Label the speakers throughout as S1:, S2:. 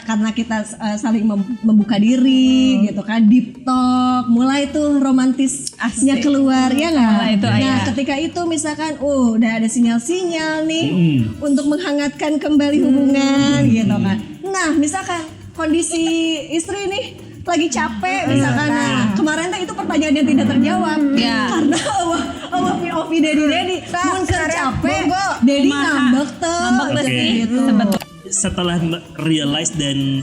S1: karena kita saling membuka diri gitu kan, deep talk, mulai tuh romantisnya keluar ya nggak? Nah ketika itu misalkan udah ada sinyal-sinyal nih untuk menghangatkan kembali hubungan gitu kan. Nah misalkan kondisi istri nih lagi capek misalkan, nah kemarin tuh itu pertanyaan yang tidak terjawab karena awak POV Dedi mun capek Dedi ngambek tuh gitu.
S2: Setelah realize dan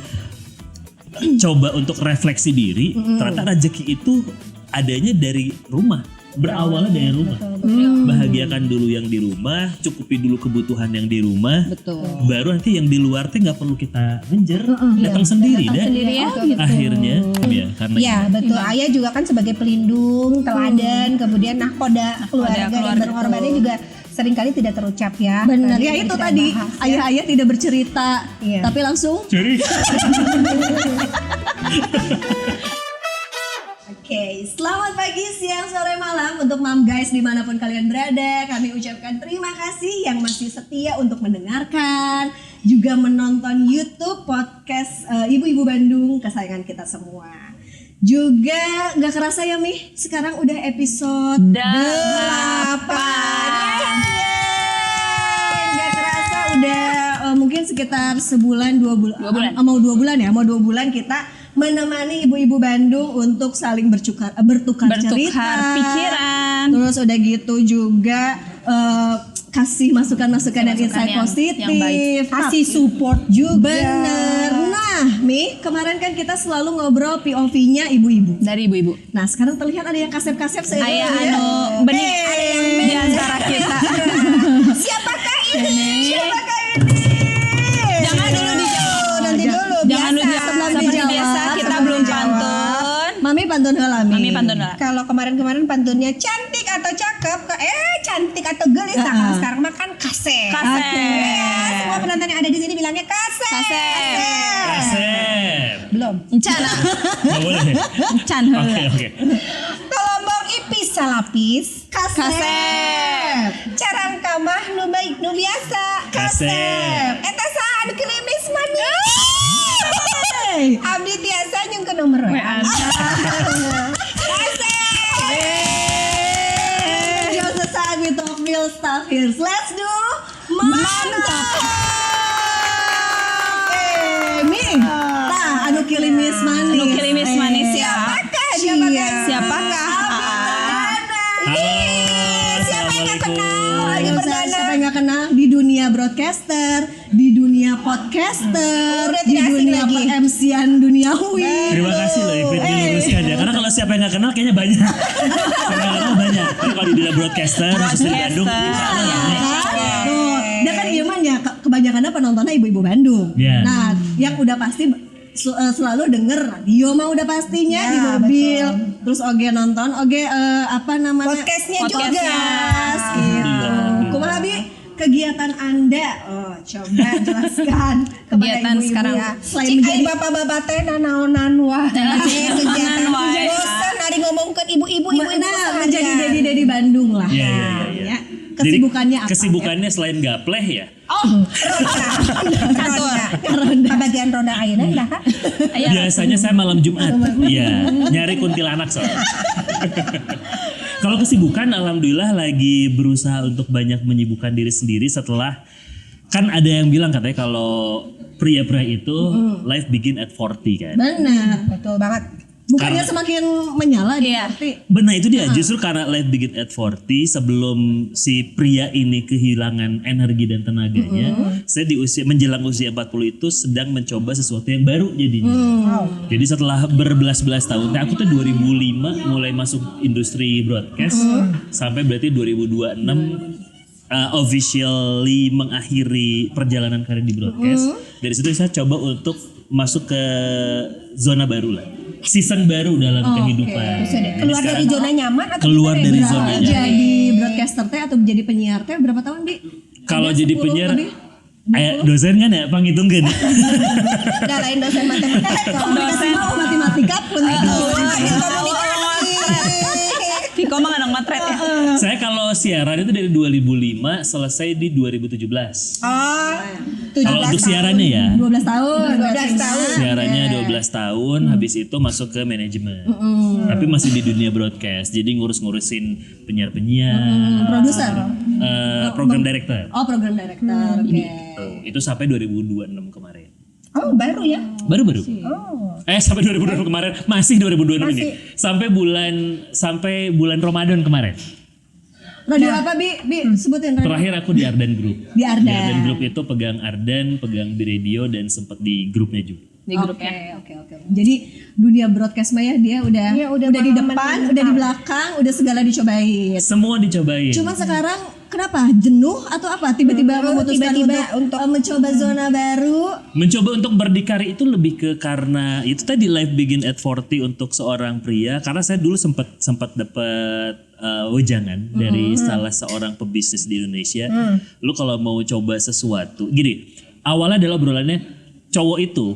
S2: coba untuk refleksi diri, ternyata rezeki itu adanya dari rumah, berawalnya dari rumah. Bahagiakan dulu yang di rumah, cukupi dulu kebutuhan yang di rumah. Baru nanti yang di luar tuh nggak perlu kita ngejar, datang sendiri dan akhirnya karena
S3: betul. Ayah juga kan sebagai pelindung, teladan, kemudian nahkoda keluarga dan berkorbannya juga seringkali tidak terucap ya.
S1: Benar. Ya itu tadi ayah-ayah tidak bercerita, tapi langsung
S2: cerita.
S1: Oke, selamat pagi, siang, sore, malam untuk Mam Guys dimanapun kalian berada. Kami ucapkan terima kasih yang masih setia untuk mendengarkan, juga menonton YouTube podcast Ibu-Ibu Bandung kesayangan kita semua. Juga gak kerasa ya Mi, sekarang udah episode 8. Gak kerasa udah mungkin sekitar sebulan, 2 bulan. Mau 2 bulan ya, mau 2 bulan kita menemani ibu-ibu Bandung untuk saling bertukar cerita, pikiran. Terus udah gitu juga kasih masukan-masukan dan insight positif, yang baik. Kasih support juga. Bener. Nah, Mi, kemarin kan kita selalu ngobrol POV-nya ibu-ibu. Dari ibu-ibu. Nah, sekarang terlihat ada yang kasep-kasep
S3: bening ada yang di antara kita. Siapakah ini? Jangan dulu dijawab. Nanti dulu. Jangan dulu biasa kita belum pantun.
S1: Mami pantun heula.
S3: Kalau kemarin pantunnya cantik atau cakep, cantik atau gelis. Nah, sekarang mah kan kasep. Semua penonton yang ada di sini bilangnya kasep. Belum.
S2: Encana. Enggak boleh.
S3: Encan heula. Oke. Tolombong ipis salapis. Kasep. Carang kamah nu baik nu biasa. Kasep. Eta saha anu kilimis manis. Abdi tiasa nyung ke nomor WA.
S1: Jauh sesaat with talk real stuff here. Let's do mantap. Mi, anu kilimis manis. Siapakah? Siapa yang gak kenal di dunia broadcaster, di dunia podcaster, di dunia MC-an duniawi.
S2: Terima kasih loh Ipit diluruskan ya. Karena kalau siapa yang gak kenal kayaknya banyak. banyak. Tapi kalau di dunia broadcaster, khusus di Bandung,
S1: Nah kan iya mah ya kebanyakannya penontonnya ibu-ibu Bandung. Nah yang udah pasti selalu denger radio mah udah pastinya di mobil. Betul. Terus oge nonton, podcastnya juga. Gitu. Kumaha Bi kegiatan Anda? Coba jelaskan kegiatan ibu-ibu sekarang ya.
S3: Selain menjadi bapak-bapak teh nanaonan wah. Kegiatan bosan hari ngomongkeun ibu-ibu
S1: menjadi dedi Bandung lah.
S2: Iya.
S1: Kesibukannya apa?
S2: Kesibukannya selain gapleh ya?
S3: Ronda. Bagian ronda airnya lah.
S2: Biasanya saya malam Jumat. Iya, nyari kuntilanak soalnya. Kalau kesibukan alhamdulillah lagi berusaha untuk banyak menyibukkan diri sendiri setelah kan ada yang bilang katanya kalau pria-pria itu life begin at 40 kan.
S1: Benar,
S3: betul banget.
S1: Bukannya semakin menyala di 40.
S2: Benar itu dia, justru karena life begin at 40 sebelum si pria ini kehilangan energi dan tenaganya, saya menjelang usia 40 itu sedang mencoba sesuatu yang baru jadinya. Jadi setelah berbelas-belas tahun, aku tuh 2005 mulai masuk industri broadcast sampai berarti 2026 officially mengakhiri perjalanan karir di broadcast. Dari situ saya coba untuk masuk ke zona baru lah. Season baru dalam kehidupan.
S3: Keluar dari zona nyaman atau
S2: keluar dari zona nyaman.
S1: Jadi broadcaster teh atau jadi penyiar teh berapa tahun Bi?
S2: Kalau jadi penyiar dosen kan ya panghitungkeun.
S3: Enggak lain dosen matematika.
S1: Dosen matematika pun itu.
S3: Viko mah anak matret ya.
S2: Saya kalau siaran itu dari 2005 selesai di 2017. Kalau untuk siarannya ya
S1: 12 tahun.
S3: 12 tahun.
S2: siarannya 12 tahun, habis itu masuk ke manajemen. Tapi masih di dunia broadcast, jadi ngurus-ngurusin penyiar-penyiar,
S1: Produser.
S2: program director.
S1: Oh, program director. Oke.
S2: Itu sampai 2026 kemarin.
S3: Oh, baru ya?
S2: Baru-baru.
S3: Oh.
S2: Sampai 2026 kemarin, masih 2026 ini. Sampai bulan Ramadan kemarin.
S1: Radio apa Bi sebutin radio.
S2: Terakhir aku di Ardan Group.
S1: Di Ardan.
S2: Di Ardan Group itu pegang Ardan, pegang di radio dan sempat di grupnya juga.
S4: Di grupnya.
S1: Oke. Jadi dunia broadcast mah ya dia udah di depan, udah di belakang, udah segala dicobain.
S2: Semua dicobain.
S1: Cuma sekarang kenapa jenuh atau apa tiba-tiba memutuskan untuk mencoba zona baru?
S2: Mencoba untuk berdikari itu lebih ke karena itu tadi life begin at 40 untuk seorang pria. Karena saya dulu sempat dapat wejangan dari salah seorang pebisnis di Indonesia. Lu kalau mau coba sesuatu, gini, awalnya adalah obrolannya cowok itu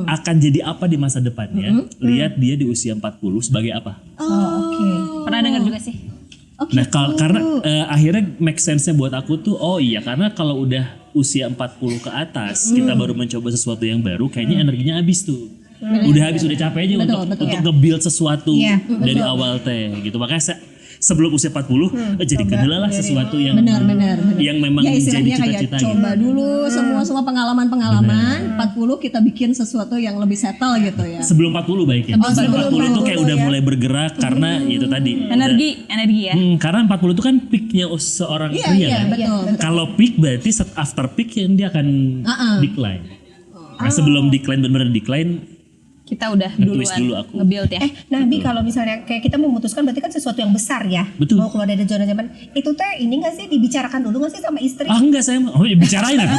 S2: akan jadi apa di masa depannya. Lihat dia di usia 40 sebagai apa.
S3: Oh, oke.
S4: Pernah dengar juga sih.
S2: Nah, karena akhirnya make sense-nya buat aku tuh, oh iya, karena kalau udah usia 40 ke atas, kita baru mencoba sesuatu yang baru, kayaknya energinya habis tuh. Udah habis, udah capek aja untuk nge-build sesuatu dari awal teh gitu. Makanya sebelum usia 40 jadi kedelalah sesuatu yang
S1: benar.
S2: yang memang
S1: Ya,
S2: jadi
S1: istilahnya kayak
S2: cita-cita
S1: coba dulu semua pengalaman 40 kita bikin sesuatu yang lebih settle gitu ya.
S2: Sebelum 40 baiknya. Sebelum 40 itu kayak udah mulai bergerak karena itu tadi.
S4: Energi ya.
S2: Karena 40 itu kan peaknya seorang pria kan.
S1: betul.
S2: Kalau peak berarti after peak yang dia akan decline. Nah, sebelum decline benar-benar decline,
S4: Kita udah
S2: nge-twist
S4: duluan
S2: dulu aku.
S4: nge-build ya.
S3: Nabi kalau misalnya kayak kita memutuskan berarti kan sesuatu yang besar ya.
S2: Betul.
S3: Mau keluar dari zona nyaman. Itu teh ini nggak sih dibicarakan dulu nggak sih sama istri?
S2: Enggak saya ya bicarain aku.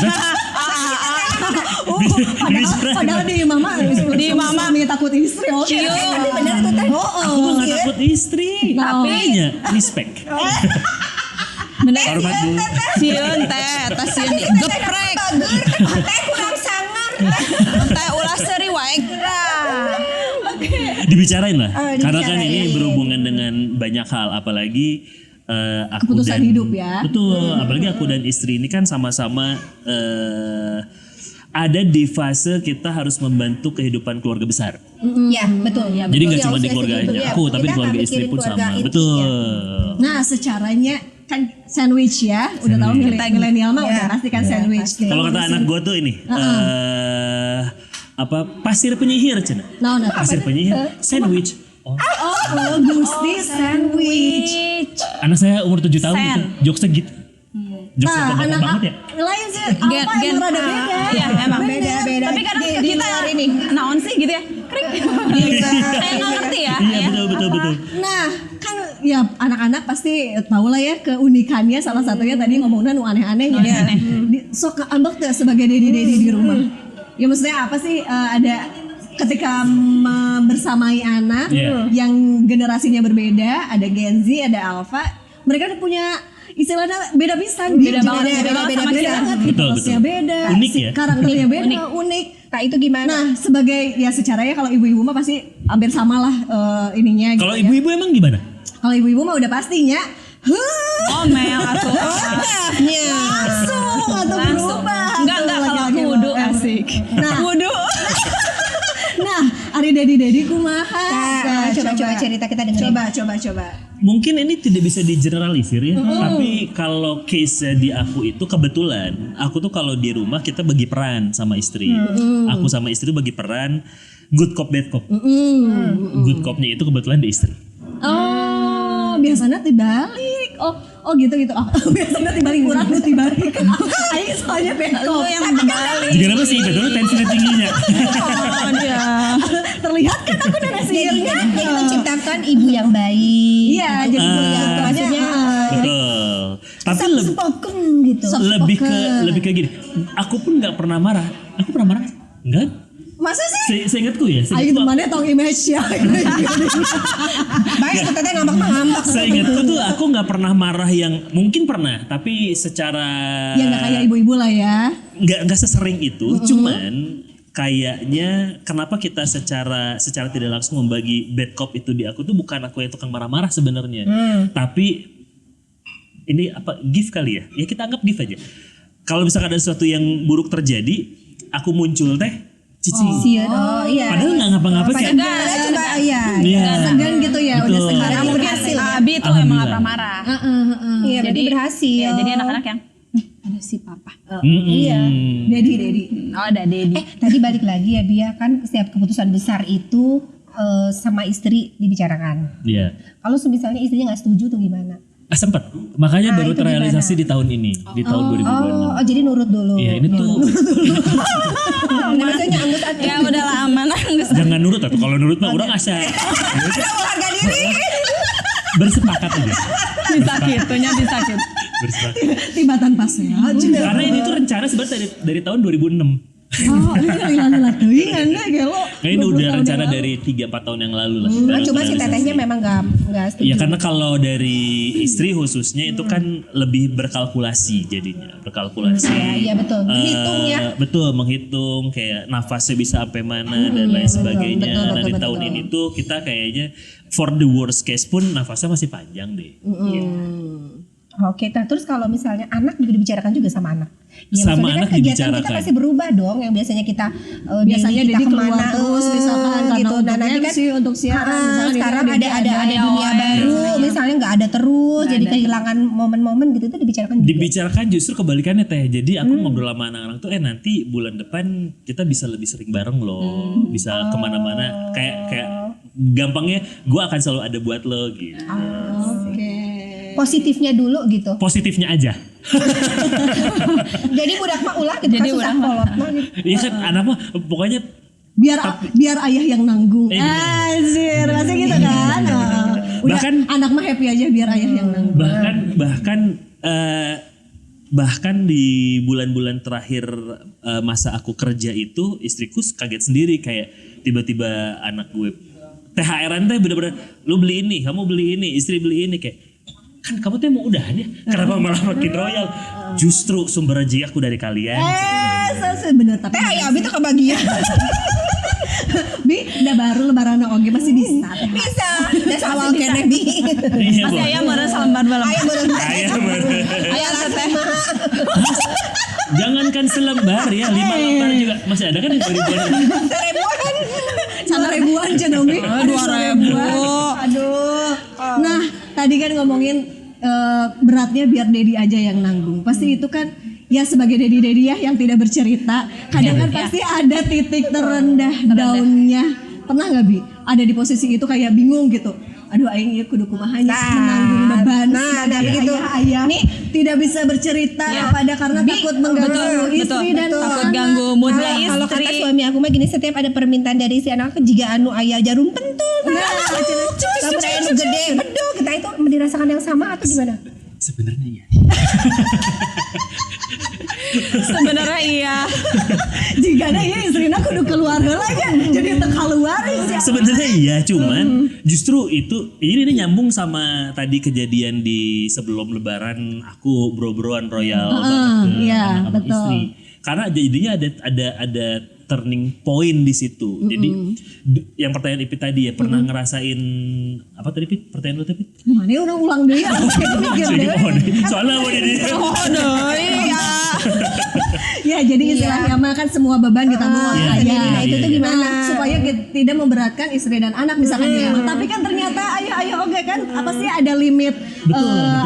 S1: Padahal di mama suami takut istri. Oke.
S3: Tapi benar itu teh.
S2: Aku mah gak takut istri. Tapi ya respect.
S4: Bener.
S2: Hormat dulu.
S4: Sieun teh, tas sieun geprek.
S3: Teh kurang sangar.
S4: Teh ulah seuri wae.
S2: Dibicarain lah. Karena kan ini berhubungan dengan banyak hal, apalagi aku
S1: Keputusan
S2: dan
S1: hidup ya.
S2: Betul, apalagi aku dan istri ini kan sama-sama ada di fase kita harus membantu kehidupan keluarga besar.
S3: Ya betul. Ya,
S2: Jadi
S3: betul.
S2: nggak cuma
S3: Ya,
S2: di
S3: usia
S2: keluarga
S3: segitu, ya.
S2: aku, tapi di
S3: Kita
S2: keluarga
S3: nggak
S2: istri
S3: mikirin
S2: pun
S3: keluarga
S2: sama.
S3: inti,
S2: Betul.
S3: ya.
S1: Nah, secaranya kan sandwich ya. Udah tahu milenial mah udah pasti kan sandwich.
S2: Kalau kata anak gue tuh ini apa pasir penyihir cina. Pasir penyihir sandwich.
S1: Oh, Gusti sandwich.
S2: Anak saya umur 7 tahun gitu. Jokesnya gitu. Jokesnya
S1: Nah,
S2: bapak banget ya.
S1: lain sih apa yang rada beda.
S4: Iya, emang
S3: beda.
S4: Tapi kadang kita ini naon sih gitu ya. Krik. Kayak nggak ngerti ya.
S2: Iya betul.
S1: Nah, kan ya anak-anak pasti tahu lah ya keunikannya, salah satunya tadi ngomongnya nu aneh-aneh ya. Sok ambek tuh sebagai dedi-dedi di rumah. Ya maksudnya apa sih ada ketika bersamai anak yang generasinya berbeda, ada Gen Z, ada Alpha, mereka tuh punya istilahnya beda pisan,
S4: Beda banget
S2: Betul.
S1: beda,
S2: Unik ya?
S1: karakternya beda, unik.
S3: Nah itu gimana?
S1: Nah, sebagai ya secara ya kalau ibu-ibu mah pasti hampir sama lah ininya.
S2: Kalau
S1: gitu ya.
S2: ibu-ibu emang gimana?
S1: Kalau ibu-ibu mah udah pastinya,
S4: Omel atuh.
S1: langsung atau berubah.
S4: Enggak kalau aku wudhu asik.
S1: Nah,
S4: Wudhu.
S1: nah, Ari Dedi kumaha?
S3: Nah, coba cerita kita dengerin.
S1: Coba.
S2: Mungkin ini tidak bisa digeneralisir ya, tapi kalau case di aku itu kebetulan, aku tuh kalau di rumah kita bagi peran sama istri. Aku sama istri bagi peran good cop bad cop. Good copnya itu kebetulan di istri.
S1: Oh, biasanya dibalik. Oh gitu. Biasanya dibalik kurang lu dibalik. Aing soalnya beko.
S4: Yang balik.
S2: Jika apa sih betul tensinya tingginya.
S4: Oh dia.
S1: Terlihat kan aku dari sihirnya.
S3: Jadi menciptakan ibu yang baik.
S1: Iya, jadi maksudnya
S2: Betul. Tapi
S3: spoken gitu.
S2: lebih ke gini. Aku pun nggak pernah marah. Aku pernah marah? Enggak.
S1: masa sih?
S2: Seingatku ya.
S1: Aing temannya tong image ya.
S3: Baik, kita ngambek.
S2: Seingatku tuh aku nggak pernah marah yang mungkin pernah, tapi secara
S1: Ya nggak kayak ibu-ibu lah ya.
S2: nggak sesering itu. Cuman kayaknya kenapa kita secara tidak langsung membagi bad cop itu di aku tuh bukan aku yang tukang marah-marah sebenarnya, tapi ini apa gift kali ya? Ya kita anggap gift aja. kalau misalkan ada sesuatu yang buruk terjadi, aku muncul teh cici.
S3: Oh iya.
S2: Padahal nggak ngapa-ngapa kayak.
S3: Padahal cuma iya.
S2: Iya.
S1: Segan gitu ya, udah
S2: Betul.
S1: segan.
S4: Karena mungkin
S3: berhasil ya.
S4: Abi itu emang gak
S2: Alhamdulillah.
S4: pernah marah.
S3: Iya, berarti berhasil.
S4: Ya, jadi anak-anak yang ada si papa.
S3: Iya.
S1: Dedi.
S4: Oh ada Dedi.
S3: Tadi balik lagi ya Bia, kan setiap keputusan besar itu sama istri dibicarakan.
S2: Iya.
S3: Kalau misalnya istrinya nggak setuju tuh gimana?
S2: Sempat. Makanya baru
S3: itu
S2: terrealisasi di tahun ini, di tahun 2026.
S3: Oh, jadi nurut dulu.
S2: Iya, ini tuh
S3: Nah, maksudnya anggus atuh.
S4: Ya udahlah aman Anggus.
S2: jangan nurut atau kalau nurut mah orang asa.
S3: Harga diri.
S2: Bersepakat aja.
S4: Bisa gitunya bisa gitu.
S2: Bersepakat.
S1: Tiba tanpa sehat.
S2: Karena ini tuh rencana sebenarnya dari tahun 2006.
S1: Oh, ini hilang teuing anda gelo.
S2: Nah, ini udah rencana dari 3-4 tahun yang lalu lah.
S3: Nah,
S2: baru
S3: cuma si
S2: terrealisasi.
S3: tetehnya memang nggak setuju.
S2: Ya karena kalau dari istri khususnya itu kan lebih berkalkulasi jadinya, berkalkulasi.
S3: Iya betul. Menghitung ya.
S2: Betul, menghitung kayak nafasnya bisa sampai mana dan lain sebagainya.
S3: betul,
S2: Nah di
S3: betul,
S2: tahun
S3: betul.
S2: ini tuh kita kayaknya for the worst case pun nafasnya masih panjang deh.
S3: Oke, nah terus kalau misalnya anak juga dibicarakan juga sama anak. Ya,
S2: Sama
S3: maksudnya
S2: anak
S3: kan kegiatan kita
S2: dibicarakan.
S3: pasti berubah dong. Yang biasanya kita
S1: Biasanya
S3: daily
S1: Dedi
S3: kita
S1: keluar
S3: kemana
S1: terus misalkan karena
S3: gitu. Nah
S1: untuk
S3: nanti kan
S1: MC, untuk siaran, misalnya
S3: sekarang
S1: Dedi
S3: ada
S1: ada
S3: dunia baru, misalnya nggak ada terus, jadi kehilangan momen-momen gitu itu dibicarakan juga.
S2: Dibicarakan justru kebalikannya teh. Jadi aku ngobrol sama anak-anak tuh nanti bulan depan kita bisa lebih sering bareng loh, bisa kemana-mana. Kayak gampangnya gue akan selalu ada buat lo gitu.
S1: Oke.
S3: Positifnya dulu gitu.
S2: Positifnya aja.
S3: Jadi budak mah ulah gitu kan
S4: Jadi
S3: susah
S4: udah.
S3: kolot mah gitu.
S2: Iya kan anak mah pokoknya
S1: Biar ayah yang nanggung.
S2: Bener.
S1: Anjir, masih gitu kan. Udah
S2: Bahkan-
S1: anak mah happy aja biar ayah yang nanggung.
S2: bahkan di bulan-bulan terakhir masa aku kerja itu istriku kaget sendiri kayak tiba-tiba anak gue THR-an teh bener-bener lu beli ini, kamu beli ini, istri beli ini kayak kan kamu tuh mau udahan ya, kenapa malah makin royal? Justru sumber rezeki aku dari kalian.
S1: Bener tapi
S3: Ya abi tuh kebagian.
S1: Bi udah baru lebaran oge masih bisa.
S3: Bisa. Dan awal keneh bi.
S2: Iya,
S4: Masih
S2: Bu.
S4: ayam meren salembar balam.
S3: Ayo bener.
S2: Ayam.
S3: Ayo teteh.
S2: Jangankan selembar ya, 5 lembar juga masih ada kan yang ribuan.
S3: Seribuan.
S1: Salah ribuan aja dong Bi.
S4: 2.000.
S1: Aduh. Nah, tadi kan ngomongin beratnya biar Dedi aja yang nanggung. Pasti itu kan ya sebagai Dedi ya yang tidak bercerita, kadang kan pasti ada titik terendah daunnya. Pernah nggak Bi? Ada di posisi itu kayak bingung gitu. Aduh aing ieu kudu kumaha nya menanggung beban.
S3: nah, begitu.
S1: Ayah nih tidak bisa bercerita pada karena takut mengganggu istri dan
S4: takut
S1: anak.
S4: ganggu moodnya
S3: Kalau kata
S4: istri.
S3: suami aku mah gini, setiap ada permintaan dari si anak jika anu aya jarum pentul. Kamu aya nu gede, bedo kita itu dirasakan yang sama atau gimana?
S2: Sebenarnya iya.
S4: Sebenarnya iya.
S1: Jika ada ya istrina kudu keluar heula ya. Jadi teu keluar ya.
S2: Sebenarnya iya, cuman justru itu ini nyambung sama tadi kejadian di sebelum Lebaran aku bro-broan royal banget
S1: iya,
S2: sama
S1: betul.
S2: istri. Karena jadinya ada turning point di situ. Jadi yang pertanyaan Ipit tadi ya pernah ngerasain apa tadi Pit? Pertanyaan lu tadi Pit?
S1: Mana orang ulang deui ya. Mikir
S2: Jadi
S1: deui.
S2: mohon soalnya mau jadi
S4: Oh iya.
S1: Ya jadi istilahnya mah kan semua beban ditanggung oleh
S2: Iya,
S1: ayah.
S2: iya,
S1: Itu tuh
S2: iya.
S1: gimana? Supaya tidak memberatkan istri dan anak misalkan di rumah. Tapi kan ternyata ayah oke kan apa sih ada limit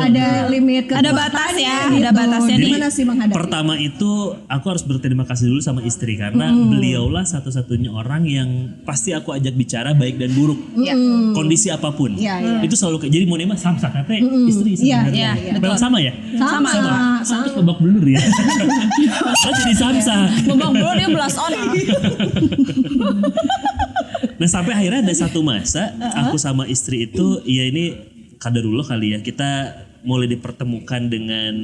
S1: ada limit
S4: Ada batas ya,
S1: kekuatannya
S4: ada
S1: gitu.
S4: batasnya nih.
S1: Gimana sih menghadapi?
S2: Pertama itu aku harus berterima kasih dulu sama istri karena beliaulah satu-satunya orang yang pasti aku ajak bicara baik dan buruk. Kondisi apapun.
S1: Iya, iya.
S2: Itu selalu kayak jadi mau nema samsak teh istri
S1: Iya,
S2: sebenarnya.
S4: iya,
S2: Memang
S4: betul.
S2: sama ya?
S1: Sama.
S2: Terus babak belur ya. Oh jadi samsak.
S4: Bambang dulu dia belas on.
S2: Nah sampai akhirnya ada satu masa aku sama istri itu ya ini kadarullah kali ya kita mulai dipertemukan dengan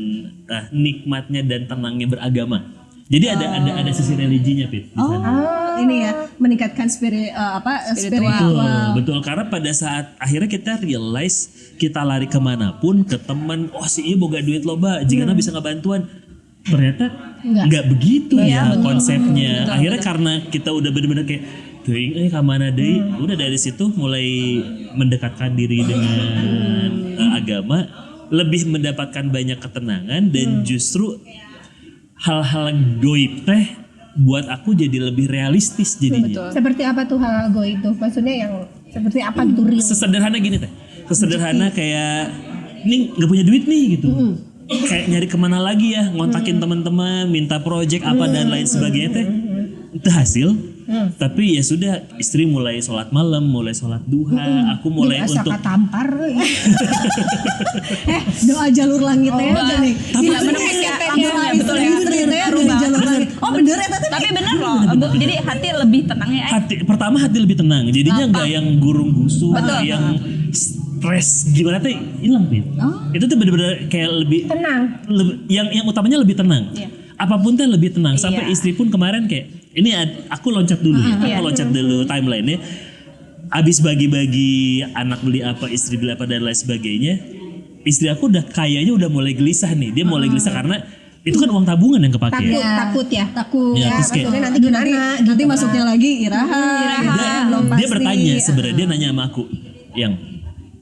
S2: nikmatnya dan tenangnya beragama. Jadi ada sisi religinya Pit di sana.
S1: Oh, ini ya meningkatkan spiritual.
S2: Betul karena pada saat akhirnya kita realize kita lari kemanapun ke teman, oh si iya boga duit loba, jika bisa ngebantuan, ternyata nggak begitu ya konsepnya. Akhirnya karena kita udah bener-bener kayak teuing kamana deui, udah dari situ mulai mendekatkan diri dengan agama, lebih mendapatkan banyak ketenangan dan justru hal-hal goib teh buat aku jadi lebih realistis jadinya.
S3: Seperti apa tuh hal go itu? Maksudnya yang seperti apa tuh real?
S2: Sesederhana gini teh. Sesederhana kayak ini nggak punya duit nih gitu. Kayak nyari kemana lagi ya, ngontakin teman-teman, minta project apa dan lain sebagainya teh. Itu hasil. Tapi ya sudah, istri mulai sholat malam, mulai sholat duha, aku mulai
S3: Asa
S2: untuk
S3: katampar.
S1: Doa jalur langitnya
S4: Oh,
S1: nih.
S4: tapi nggak menemukan ya, langsung ya, betul ya.
S1: Dari jalur langit. Oh bener ya tadi.
S4: Tapi bener loh, Bu. Jadi hati lebih tenang ya.
S2: pertama hati lebih tenang, jadinya nggak yang gurung gusu, yang stres gimana teh hilang Pin. Itu tuh bener-bener kayak lebih
S3: Tenang.
S2: yang utamanya lebih tenang.
S4: Iya.
S2: Apapun teh lebih tenang. Sampai istri pun kemarin kayak ini aku loncat dulu ya, aku loncat dulu timelinenya. Abis bagi-bagi anak beli apa, istri beli apa dan lain sebagainya. Istri aku udah kayaknya udah mulai gelisah nih. Dia mulai gelisah karena itu kan uang tabungan yang kepake.
S3: Takut ya.
S2: Ya, terus kayak,
S3: Maksudnya nanti gimana?
S1: Nanti masuknya lagi iraha.
S2: dia bertanya sebenarnya, dia nanya sama aku, yang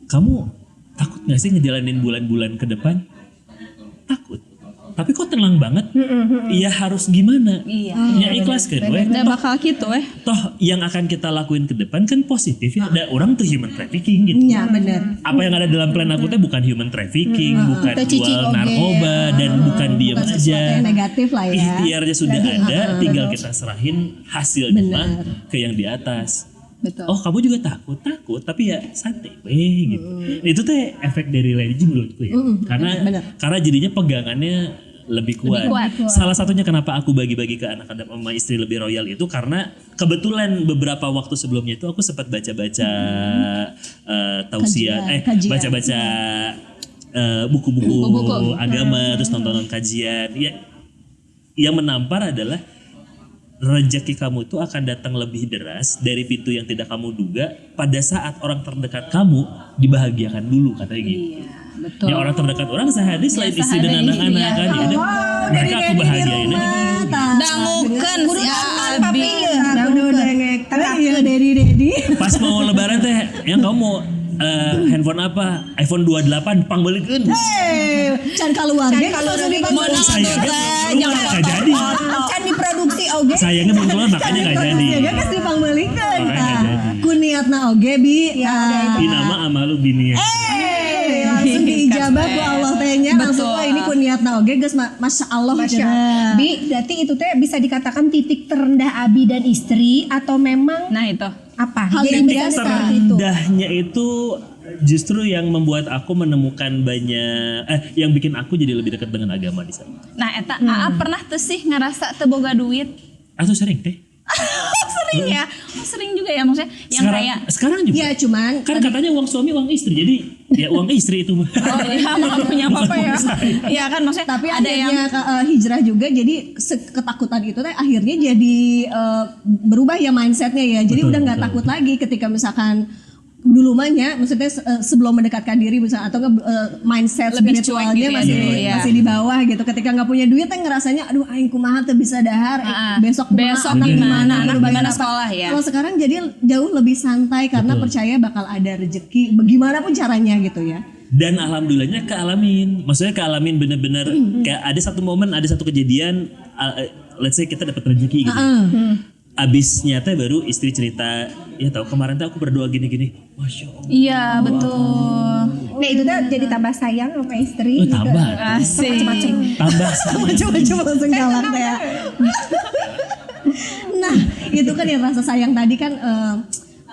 S2: kamu takut gak sih ngejalanin bulan-bulan ke depan? Takut. Tapi kok tenang banget? Iya harus gimana? Ya ikhlas kan?
S4: Udah bakal gitu
S2: Toh yang akan kita lakuin ke depan kan positif ya. Ada orang tuh human trafficking gitu.
S1: Iya bener.
S2: Apa yang ada dalam plan aku tuh bukan human trafficking, bukan
S3: Cicing
S2: jual
S3: oge.
S2: narkoba dan bukan diem
S1: Bukan
S2: aja.
S1: sesuatu yang negatif lah ya.
S2: Ikhtiarnya sudah ada, tinggal kita serahin hasilnya mah ke yang di atas.
S4: Betul.
S2: Oh kamu juga takut, tapi ya santai weh gitu. Itu teh efek dari religi menurutku ya. Karena jadinya pegangannya lebih kuat. Salah satunya kenapa aku bagi-bagi ke anak-anak sama istri lebih royal itu karena kebetulan beberapa waktu sebelumnya itu aku sempat baca-baca tausiah,
S1: kajian.
S2: baca-baca buku-buku agama, terus nonton kajian. Ya, yang menampar adalah rezeki kamu tuh akan datang lebih deras dari pintu yang tidak kamu duga pada saat orang terdekat kamu dibahagiakan dulu katanya gitu.
S4: Betul.
S2: Ya orang terdekat orang sehari selain istri dan anak-anak kan ya udah, mereka aku bahagiain aja.
S4: Dangukeun si Abi.
S1: Udah dengek. Iya dedi.
S2: Pas mau lebaran teh yang kamu mau handphone apa? iPhone 28 pangbelikeun.
S1: Can keluarga langsung dibangun.
S2: Sayangnya nggak jadi.
S3: Can diproduksi oge.
S2: Sayangnya belum keluar makanya nggak jadi.
S1: Ya kan dipangbelikeun.
S2: Makanya nggak jadi.
S1: Kuniatna oge bi.
S2: Inama amalu binia.
S1: Langsung diijabah ku Allah tehnya langsung wah ini kuniatna oge geus masya Allah.
S3: Bi, berarti itu teh bisa dikatakan titik terendah Abi dan istri atau memang
S4: Nah itu.
S3: apa?
S1: Hal
S3: Jadi
S1: yang
S3: bisa
S1: biasa.
S3: seperti itu.
S2: Terendahnya itu justru yang membuat aku menemukan banyak yang bikin aku jadi lebih dekat dengan agama di sana.
S4: Nah eta Aa pernah tuh sih ngerasa teu boga duit?
S2: Atau sering teh?
S4: Sering ya? Oh, sering juga ya maksudnya yang
S2: sekarang juga.
S1: Ya cuman
S2: Kan katanya uang suami uang istri, jadi ya uang istri itu mah.
S4: Oh iya malah punya apa ya? Iya kan maksudnya
S1: tapi
S4: ada yang
S1: hijrah juga jadi ketakutan itu teh akhirnya jadi berubah ya mindsetnya ya jadi udah nggak takut lagi ketika misalkan dulu mahnya maksudnya sebelum mendekatkan diri misalnya atau mindset
S4: Lebih
S1: spiritualnya
S4: cuek gitu ya
S1: masih
S4: dulu, ya.
S1: masih di bawah gitu ketika nggak punya duit teh ngerasanya aduh aing kumaha teu bisa dahar besok anak
S4: gimana
S1: kudu
S4: anak
S1: bayar
S4: gimana
S1: apa.
S4: sekolah ya?
S1: Kalau sekarang jadi jauh lebih santai karena percaya bakal ada rezeki bagaimanapun caranya gitu ya.
S2: Dan alhamdulillahnya kealamin. Maksudnya kealamin bener-bener kayak ada satu momen, ada satu kejadian let's say kita dapat rezeki gitu. Abisnya teh baru istri cerita, ya tahu kemarin tuh aku berdoa gini-gini. Masya Allah.
S4: Iya betul.
S3: Nah itu tuh jadi tambah sayang sama istri. gitu.
S2: Tambah.
S4: Asik.
S2: Tambah sama.
S1: Coba langsung galak ya. Nah itu kan yang rasa sayang tadi kan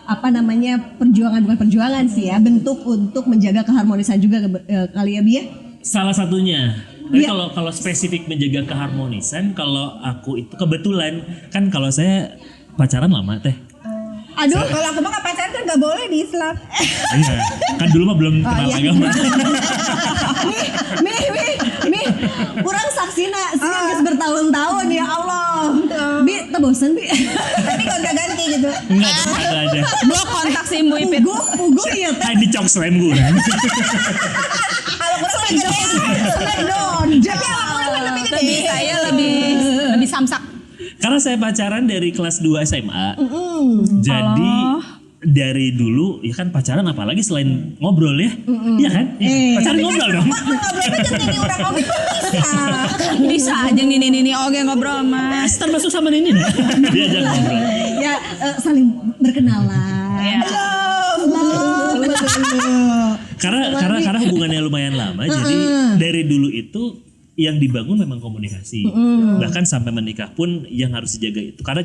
S1: apa namanya perjuangan bukan perjuangan sih ya bentuk untuk menjaga keharmonisan juga kali ya Bi ya.
S2: Salah satunya. Tapi kalau spesifik menjaga keharmonisan, kalau aku itu kebetulan kan kalau saya pacaran lama teh.
S3: Aduh, kalau aku mah nggak pacaran kan nggak boleh di Islam.
S2: Iya, kan dulu mah belum kenal agama.
S1: Mi, kurang saksina sih geus bertahun-tahun ya Allah. Bi, teu bosen Bi.
S3: Tapi gonta-ganti gitu.
S2: Enggak ada.
S4: Blok kontak si Ibu Ipit.
S1: Ugo iya teh.
S2: Hai di cok slam gue.
S3: Kalau kurang lebih gede, smackdown. Tapi kalau kurang lebih gede.
S4: Lebih saya lebih samsak.
S2: Karena saya pacaran dari kelas 2 SMA. Jadi dari dulu ya kan pacaran apalagi selain ngobrol ya. Iya kan? Pacaran ngobrol dong.
S3: Ngobrolnya jadi ini orang ngobrol bisa.
S4: Bisa aja nih oke ngobrol mas.
S2: Termasuk sama Nini ya. Diajak ngobrol.
S1: Ya saling berkenalan.
S4: Ya.
S2: Karena hubungannya lumayan lama, jadi dari dulu itu yang dibangun memang komunikasi. Bahkan sampai menikah pun yang harus dijaga itu. Karena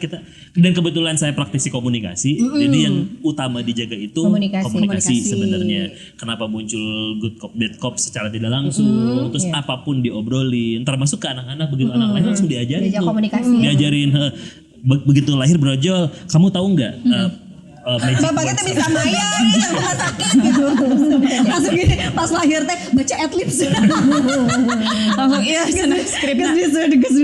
S2: dan kebetulan saya praktisi komunikasi, jadi yang utama dijaga itu komunikasi sebenarnya. Kenapa muncul good cop bad cop secara tidak langsung, terus apapun diobrolin, termasuk ke anak-anak begitu anak lahir langsung diajarin tuh. Diajarin begitu lahir brojol, kamu tahu nggak?
S3: Bapaknya tuh bisa bayar nih yang rumah sakit gitu.
S1: Langsung gini pas lahir teh baca adlibs.
S4: Langsung iya skripnya.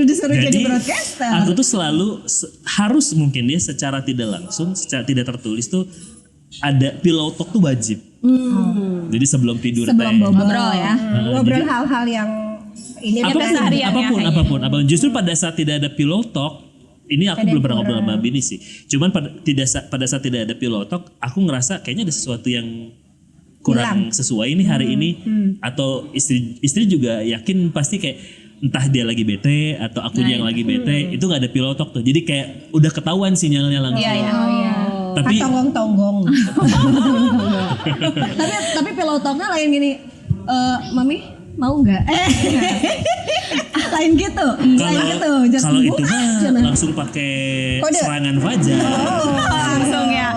S1: Disuruh jadi broadcaster.
S2: Aku tuh selalu harus mungkin dia secara tidak langsung, secara tidak tertulis tuh ada pillow talk tuh wajib. Jadi sebelum tidur
S4: Ngobrol ya.
S3: Ngobrol hal-hal yang ini
S2: apapun. Justru pada saat tidak ada pillow talk, ini aku belum pernah ngobrol sama Bini sih. Cuman pada saat tidak ada pillow talk, aku ngerasa kayaknya ada sesuatu yang kurang sesuai nih hari ini. Atau istri juga yakin pasti kayak entah dia lagi bete atau aku yang lagi bete, itu gak ada pillow talk tuh. Jadi kayak udah ketahuan sinyalnya langsung. Tapi
S3: tonggong-tonggong.
S1: tapi pillow talknya lain gini. Mami mau nggak? Lain gitu.
S2: Kalau itu mah langsung pakai serangan fajar.
S4: Langsung ya.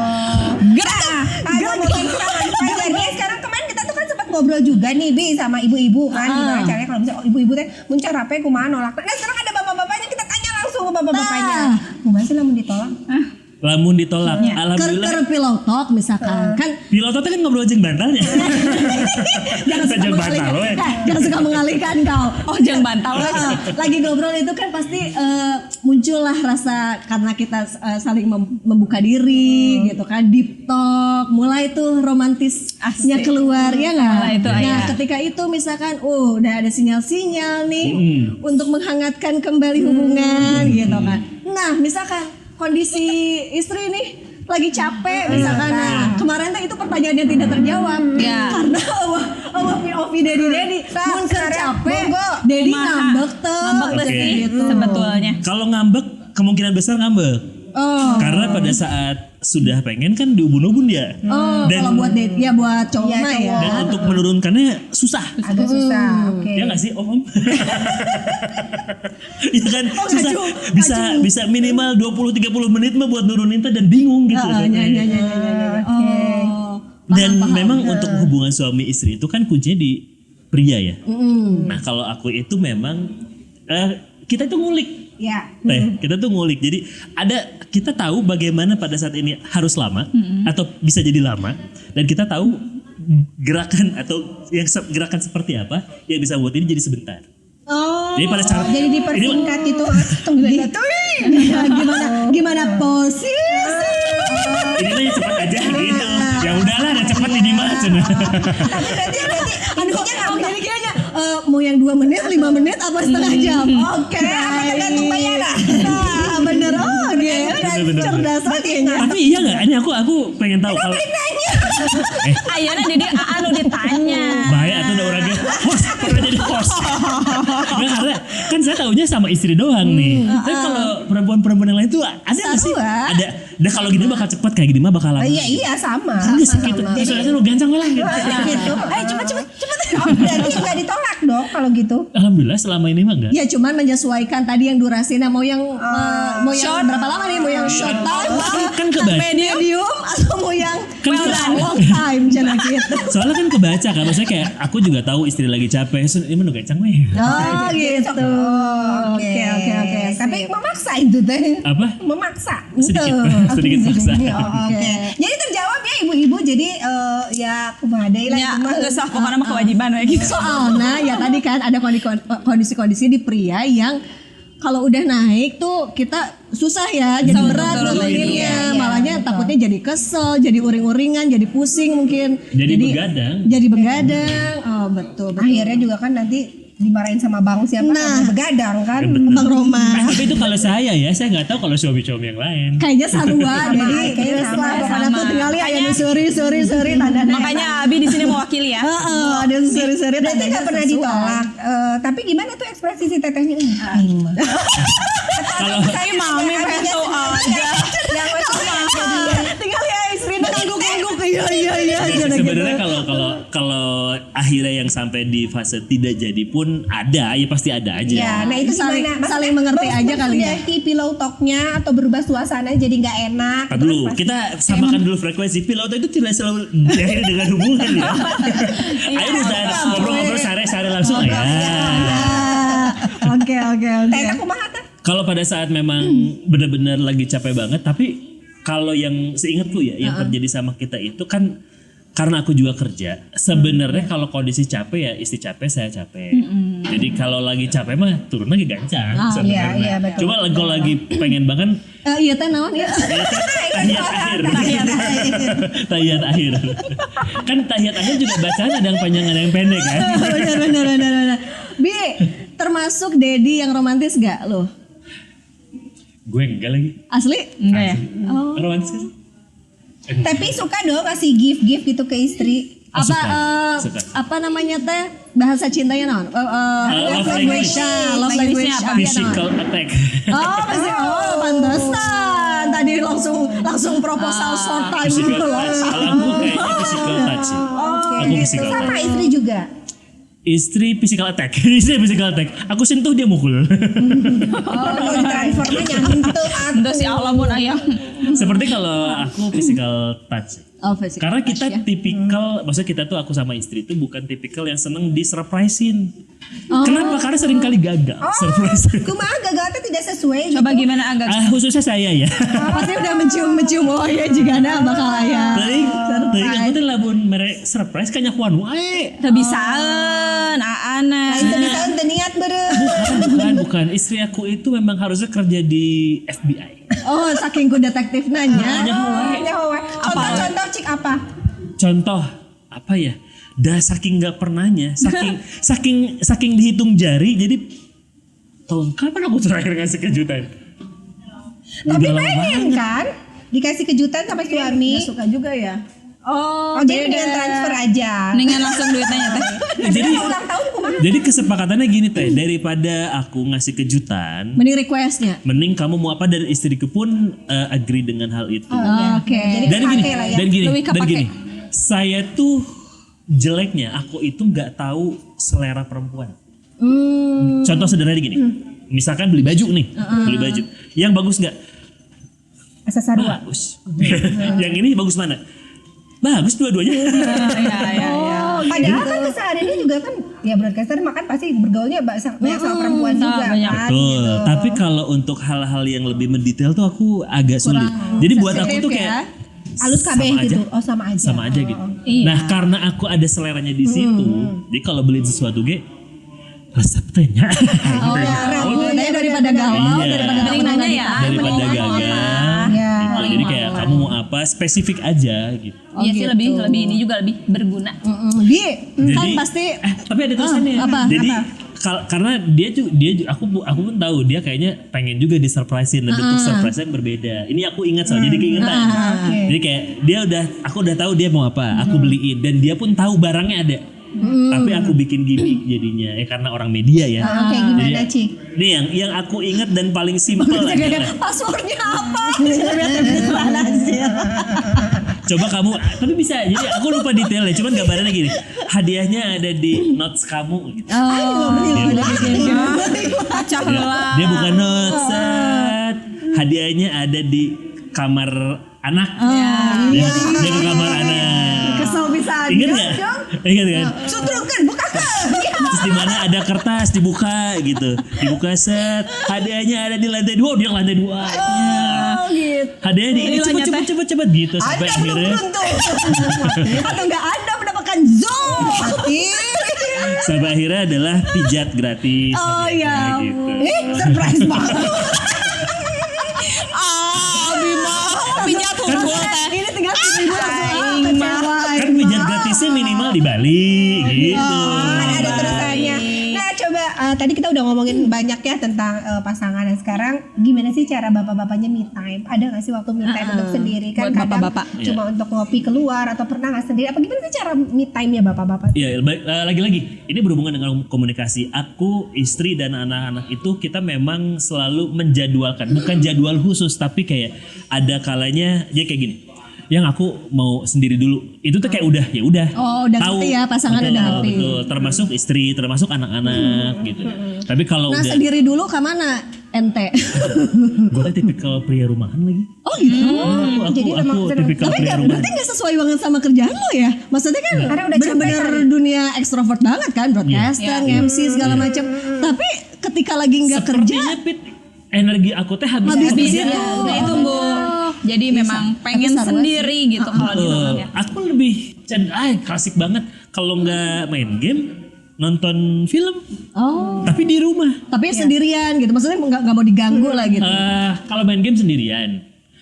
S3: Gerak. Ngomongin serangan fajar. Nih sekarang kemarin kita tuh kan sempat ngobrol juga nih Bi sama ibu-ibu kan. Gimana caranya kalau misalnya ibu-ibu teh muncul rapi kumaha nolak. Nah sekarang ada bapak-bapaknya, kita tanya langsung ke bapak-bapaknya. Kumaha sih lamun ditolak?
S2: Lamun ditolak, alhamdulillah.
S1: Ker pillow talk misalkan kan.
S2: Pillow talk kan ngobrol jeung bantalnya.
S1: Jangan suka mengalihkan kau.
S4: Oh jangan bantal.
S1: Lagi ngobrol itu kan pasti muncullah rasa karena kita saling membuka diri gitu kan, deep talk, mulai tuh romantisnya keluar ya nggak? Nah ketika itu misalkan udah ada sinyal-sinyal nih untuk menghangatkan kembali hubungan gitu kan. Nah misalkan kondisi istri nih lagi capek misalkan. Nah, kemarin tuh itu pertanyaan yang tidak terjawab. Karena Ovi Dedi mun capek, Dedi ngambek
S4: sih sebetulnya.
S2: Kalau ngambek kemungkinan besar ngambek. Karena pada saat sudah pengen kan diubun-ubun dia.
S1: Dan kalau buat date ya buat cowok mah ya.
S2: Dan untuk menurunkannya susah.
S3: Agak susah. Oke.
S2: Ya nggak sih Om? Iya kan susah. Bisa minimal 20-30 menit mah buat nurunin dan bingung gitu. Dan memang untuk hubungan suami istri itu kan kuncinya di pria ya. Nah kalau aku itu memang kita itu ngulik. Kita tuh ngulik. Jadi kita tahu bagaimana pada saat ini harus lama atau bisa jadi lama, dan kita tahu gerakan atau gerakan seperti apa yang bisa buat ini jadi sebentar. Jadi pada saat
S3: jadi dipersingkat itu gimana posisi?
S2: Ini mah cepat aja gitu. Ya udahlah, udah cepat ini mah.
S3: Tapi berarti
S1: jadi kayaknya mau yang 2 menit, 5 menit apa setengah jam? Oke,
S3: tergantung bayaran.
S1: Bener. Cerdas kayaknya.
S2: Tapi iya nggak? Ini aku pengen tahu kalau.
S4: Ayeuna Dedi anu ditanya.
S2: Baik atau udah orangnya host pernah jadi host. Nah, karena kan saya tahunya sama istri doang nih. Tapi kalau perempuan-perempuan yang lain tuh ada nggak sih? Ada. Dan kalau gini bakal cepat, kayak gini mah bakal lama.
S3: Iya sama.
S2: Gitu. Soalnya lu gancang lah gitu.
S3: Cepet. Berarti nggak ditolak dong kalau gitu.
S2: Alhamdulillah selama ini mah enggak.
S1: Ya cuman menyesuaikan tadi yang durasinya mau yang berapa lama nih, mau yang short time,
S2: kan kebaca.
S1: medium atau mau yang long time jangan gitu.
S2: Soalnya kan kebaca kan, maksudnya kayak aku juga tahu istri lagi capek, ini mah gancang weh.
S1: Oh gitu. Oke.
S3: Tapi memaksa itu teh.
S2: Apa?
S3: Memaksa.
S2: Sedikit maksa.
S3: Oke. Jadi terjawab ya ibu-ibu. Jadi ya kumaha deui lah.
S4: Ya geus pokokna mah kewajiban we gitu.
S1: Soalnya ya tadi kan ada kondisi-kondisi di pria yang kalau udah naik tuh kita susah ya, jadi berat nuruninnya. Malahnya takutnya jadi kesel, jadi uring-uringan, jadi pusing mungkin.
S2: Jadi begadang.
S1: Oh betul.
S3: Akhirnya juga kan nanti dimarahin sama bang siapa begadang kan.
S1: Bang Roma.
S2: Tapi itu kalau saya nggak tahu kalau suami-suami yang lain.
S1: Kayaknya sarua jadi kayaknya pada tuh tinggal ya aya suri tandanya.
S4: Makanya Abi di sini mewakili ya.
S1: Heeh, ada suri
S3: Berarti nggak pernah ditolak. Tapi gimana tuh ekspresi si tetehnya?
S2: Kalau
S4: Saya mami pengen tahu aja.
S1: tinggal ya istri ngangguk-ngangguk iya
S2: sebenarnya kalau akhirnya yang sampai di fase tidak jadi pun ada, ya pasti ada aja.
S3: Ya, nah itu
S1: Saling-
S3: gimana?
S1: saling mengerti aja kali ya.
S3: Sudahi pillow talknya atau berubah suasana jadi nggak enak.
S2: Nah, dulu kita samakan dulu frekuensi. Pilot itu tidak selalu berakhir dengan hubungan ya. Ayo bisa ngobrol-ngobrol sare-sare langsung ya.
S1: Oke.
S3: Teh kumaha teh?
S2: Kalau pada saat memang benar-benar lagi capek banget, tapi kalau yang seingatku ya, yang terjadi sama kita itu kan karena aku juga kerja. Sebenarnya kalau kondisi capek ya istri capek, saya capek. Jadi kalau lagi capek mah turun lagi gancang sebenarnya.
S3: iya, betul.
S2: Cuma kalau lagi pengen banget
S1: Iya teh naon ya.
S2: tahiyat akhir. Kan tahiyat akhir juga bacaan ada yang panjang ada yang pendek kan.
S1: Benar. Bi, termasuk Dedi yang romantis gak lo?
S2: Gue enggak lagi.
S1: Asli?
S4: Enggak ya?
S2: Romantis gak sih?
S3: Tapi suka dong kasih gift gitu ke istri.
S2: Oh,
S1: Apa
S2: suka.
S1: apa namanya teh bahasa cintanya naon?
S2: Love language.
S1: Love language apa?
S2: Physical attack.
S1: Pantesan. Tadi langsung proposal short time
S2: Physical
S1: gitu loh.
S2: touch. Kalau aku kayaknya physical touch sih. Aku physical
S3: Sama
S2: touch.
S3: istri juga.
S2: Istri physical attack. Istri physical attack. Aku sentuh dia mukul.
S3: Kalau transfernya nyentuh
S4: Untuk si Allah pun ayam.
S2: Seperti kalau aku physical touch.
S1: Oh, physical
S2: Karena
S1: touch
S2: kita
S1: ya.
S2: tipikal, maksudnya kita tuh aku sama istri itu bukan tipikal yang seneng disurprisein. Kenapa? Karena sering kali gagal surprise.
S3: kumaha gagalnya tidak sesuai gitu.
S4: Coba gimana agak
S2: Khususnya saya ya.
S1: Pasti udah mencium oh ya juga ada bakal aya.
S2: Tadi kamu tuh labun mere surprise kanya kuan wae.
S4: teu bisaan, aana.
S3: Nah, itu bisa untuk niat beureum.
S2: Bukan. Istri aku itu memang harusnya kerja di FBI.
S1: Oh, saking ku detektif nanya.
S3: Contoh cik apa?
S2: Contoh apa ya? Saking nggak pernahnya, saking dihitung jari, jadi tahun kapan aku terakhir ngasih kejutan?
S3: Tapi
S2: Udah lama
S3: pengen
S2: banget.
S3: kan dikasih kejutan sama suami.
S1: Suka juga ya. Oh,
S3: Jadi dengan transfer aja.
S4: Mendingan langsung duitnya teh.
S2: Jadi
S3: Ulang tahun kumaha?
S2: jadi kesepakatannya gini teh, daripada aku ngasih kejutan,
S1: mending requestnya.
S2: mending kamu mau apa dari istriku pun agree dengan hal itu.
S1: Oke.
S3: Jadi
S2: Dan gini,
S3: kepake lah ya.
S4: Lebih kepake.
S2: saya tuh jeleknya aku itu nggak tahu selera perempuan. Contoh sederhana gini, misalkan beli baju nih, beli baju, yang bagus nggak?
S3: Asa sarua.
S2: Bagus. Yang ini bagus mana? Bagus dua-duanya.
S3: Padahal kan kesehariannya juga kan ya broadcaster makan pasti bergaulnya banyak sama perempuan juga
S4: banyak.
S3: kan.
S2: Betul. Tapi kalau untuk hal-hal yang lebih mendetail tuh aku agak sulit. Jadi buat aku tuh kayak
S3: Halus kabeh
S2: sama
S3: gitu.
S2: aja.
S3: Oh sama aja.
S2: Sama aja gitu.
S4: Iya.
S2: Nah karena aku ada seleranya di situ, jadi kalau beli sesuatu resepnya.
S1: Oh ya, daripada galau,
S2: Iya.
S1: daripada
S4: Mending nanya ya.
S2: Daripada gagal.
S3: Ya.
S2: Gitu. Jadi kayak kamu mau apa spesifik aja gitu.
S4: Iya sih lebih ini juga lebih berguna.
S1: Bi, kan
S2: Jadi-
S1: pasti
S2: Tapi ada tulisannya.
S1: apa?
S2: Jadi karena dia aku pun tahu dia kayaknya pengen juga disurprisein dan bentuk surprise yang berbeda. Ini aku ingat soal jadi keingetan. Jadi kayak aku udah tahu dia mau apa, aku beliin dan dia pun tahu barangnya ada. Tapi aku bikin gimmick jadinya karena orang media ya.
S3: Oke, gimana
S2: Jadi,
S3: Cik?
S2: Ini yang aku ingat dan paling simpel adalah
S1: passwordnya apa?
S2: coba kamu tapi bisa jadi aku lupa detailnya cuman gambarannya gini hadiahnya ada di notes kamu gitu.
S4: Pacah lah.
S2: Dia bukan notes set. Hadiahnya ada di kamar anak. Dia ke kamar anak.
S1: Kesel bisa aja.
S2: Ingat nggak? Ingat kan?
S3: Sutrukan, buka ke.
S2: Terus di mana ada kertas dibuka gitu. Dibuka set. Hadiahnya ada di lantai 2. Dia lantai 2.
S1: Oh gitu.
S2: Hadiahnya di ini cepet gitu sampai
S3: Anda belum
S2: akhirnya
S3: beruntung.
S1: Atau enggak ada mendapatkan zoom.
S2: sampai akhirnya adalah pijat gratis.
S1: Oh,
S2: hadiahnya
S1: ya
S2: gitu.
S3: Surprise banget.
S4: Pijat hukum teh.
S1: Ini tinggal 1.000 langsung kecewa.
S2: Kan pijat gratisnya minimal di Bali gitu.
S3: Kan ada terusannya. Nah, coba tadi kita udah ngomongin banyak ya tentang pasangan. Dan sekarang gimana sih cara bapak-bapaknya me time? Ada nggak sih waktu me time untuk sendiri? Kan
S4: Buat
S3: kadang
S4: bapak-bapak.
S3: cuma untuk ngopi keluar atau pernah nggak sendiri? Apa gimana sih cara me time-nya bapak-bapak?
S2: Iya, lagi-lagi ini berhubungan dengan komunikasi. Aku, istri dan anak-anak itu kita memang selalu menjadwalkan, bukan jadwal khusus tapi kayak ada kalanya dia kayak gini. Yang aku mau sendiri dulu. Itu tuh kayak udah ya udah.
S1: Oh, udah
S2: tahu.
S1: ngerti ya, pasangan
S2: Betul,
S1: udah ngerti.
S2: Betul, termasuk istri, termasuk anak-anak gitu. Tapi kalau
S1: Nah
S2: udah
S1: sendiri dulu kemana ente?
S2: gue kan tipikal pria rumahan lagi.
S1: Oh gitu.
S3: Jadi memang
S2: Aku
S3: sering-
S2: tipikal
S1: Tapi
S2: pria
S1: nggak,
S2: rumahan.
S1: berarti nggak sesuai banget sama kerjaan lo ya? Maksudnya kan
S3: Karena udah capek
S1: bener-bener
S3: kali.
S1: dunia ekstrovert banget kan, broadcaster, MC segala macam. Tapi ketika lagi nggak kerja,
S2: Sepertinya Pit, energi aku teh habis
S1: Habis
S2: di
S1: di
S2: kerjaan.
S1: situ.
S4: Nah itu Bu. Jadi memang pengen
S1: Tapi sarwa
S4: sendiri gitu kalau di rumah ya.
S2: Aku lebih klasik banget kalau nggak main game nonton film
S1: oh,
S2: tapi di rumah.
S1: tapi sendirian gitu. Maksudnya nggak mau diganggu lah gitu.
S2: Kalau main game sendirian,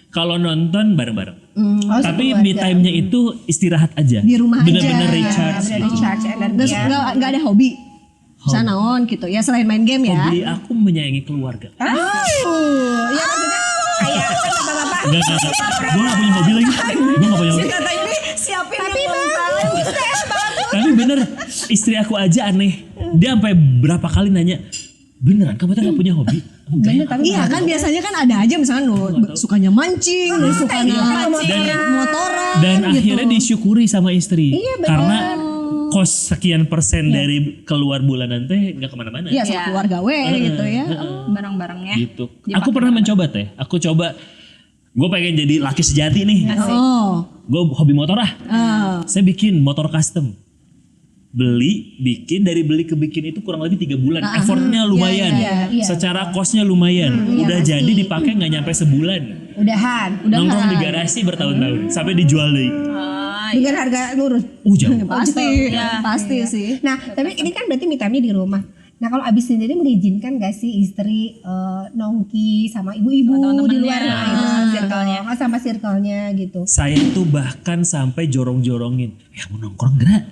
S2: kalau nonton bareng-bareng.
S3: Oh,
S2: Tapi
S3: sekeluarga.
S2: me time-nya itu istirahat aja.
S1: Di rumah aja.
S2: Bener-bener recharge.
S3: Bener
S2: gitu.
S3: recharge energi
S1: Terus
S3: ya.
S1: nggak ada hobi. Bisa naon gitu ya selain main game ya.
S2: Hobi aku menyayangi keluarga.
S3: Ya maksudnya kayak kan bapak-bapak.
S2: Enggak. Gue gak punya hobi lagi. Gue gak punya hobi.
S4: Katanya ini
S1: Siapin
S3: Tapi bagus deh, bagus.
S2: Tapi bener, istri aku aja aneh. Dia sampai berapa kali nanya, beneran kamu tuh gak punya hobi? Enggak.
S3: Bener tapi
S1: Iya kan biasanya kan ada aja misalnya lo sukanya mancing, lo sukanya motoran
S2: Dan
S1: gitu.
S2: akhirnya disyukuri sama istri.
S3: Iya, bener.
S2: Karena kos sekian persen dari keluar bulanan teh gak kemana-mana.
S1: Iya sama keluarga we gitu ya.
S4: barang-barangnya.
S2: Gitu. Aku pernah mencoba teh. Aku coba, gue pengen jadi laki sejati nih.
S1: Oh.
S2: Gue hobi motor ah. Saya bikin motor custom. Bikin dari beli ke bikin itu kurang lebih 3 bulan. Effortnya lumayan.
S3: iya.
S2: Secara costnya lumayan. Udah jadi dipakai nggak nyampe sebulan.
S3: udahan.
S2: Nongkrong di garasi bertahun-tahun. Sampai dijual deh.
S3: Dengan harga lurus.
S2: Jauh.
S1: Pasti sih.
S3: Nah, tapi ini kan berarti me time-nya di rumah. Nah, kalau abis sendiri mengizinkan gak sih istri nongki sama ibu-ibu di luar
S4: circle-nya.
S3: sama circle-nya gitu.
S2: Saya tuh bahkan sampai jorong-jorongin. Ya mau nongkrong gerak.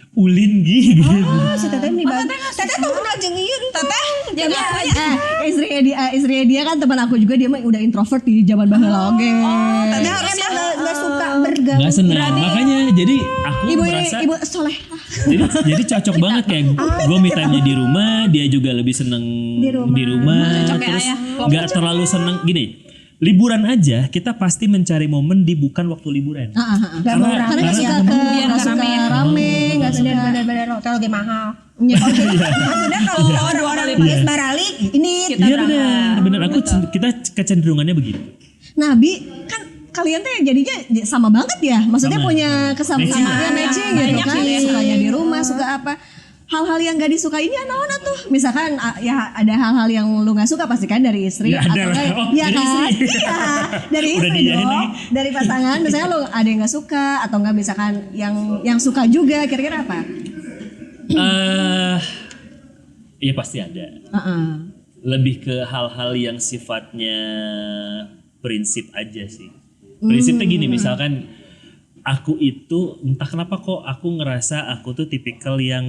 S2: Ulin gitu.
S3: Oh, si Teteh nih bang. Teteh tuh kenal jeung ieu Teteh.
S4: Jangan aja.
S1: Istrinya dia kan teman aku juga dia mah udah introvert di zaman baheula oge.
S3: Teteh harusnya enggak suka bergaul.
S2: Nggak senang. Makanya jadi aku
S1: Ibu
S2: merasa.
S1: ibu soleh.
S2: Jadi cocok banget kayak gue me time-nya di rumah, dia juga lebih seneng di rumah,
S4: Cocok ya,
S2: terus
S4: ayah.
S2: nggak terlalu seneng gini. Liburan aja kita pasti mencari momen di bukan waktu liburan.
S1: Karena nggak suka ke nggak suka rame, nggak suka.
S3: Bener-bener hotel ge mahal.
S1: Iya.
S3: Maksudnya kalau orang geus baralik ini
S2: Iya benar. Kita kecenderungannya begitu.
S1: Nah Bi kan kalian tuh jadinya sama banget ya. Maksudnya
S2: Sama.
S1: punya kesamaan matching gitu
S4: Banyak
S1: kan.
S4: gitu ya.
S1: Sukanya di rumah, suka apa. Hal-hal yang gak disukainnya naon tuh? Misalkan ya ada hal-hal yang lu gak suka pasti kan dari istri
S2: Ya, ada lah.
S1: enggak?
S2: Oh,
S1: Iya
S2: dari
S1: kan?
S2: istri.
S1: Iya, dari
S2: Udah
S1: istri
S2: diiyain
S1: dong.
S2: lagi.
S1: Dari pasangan misalnya lu ada yang gak suka atau enggak misalkan yang suka juga kira-kira apa?
S2: Iya pasti ada. Lebih ke hal-hal yang sifatnya prinsip aja sih. Prinsipnya gini, misalkan aku itu entah kenapa kok aku ngerasa aku tuh tipikal yang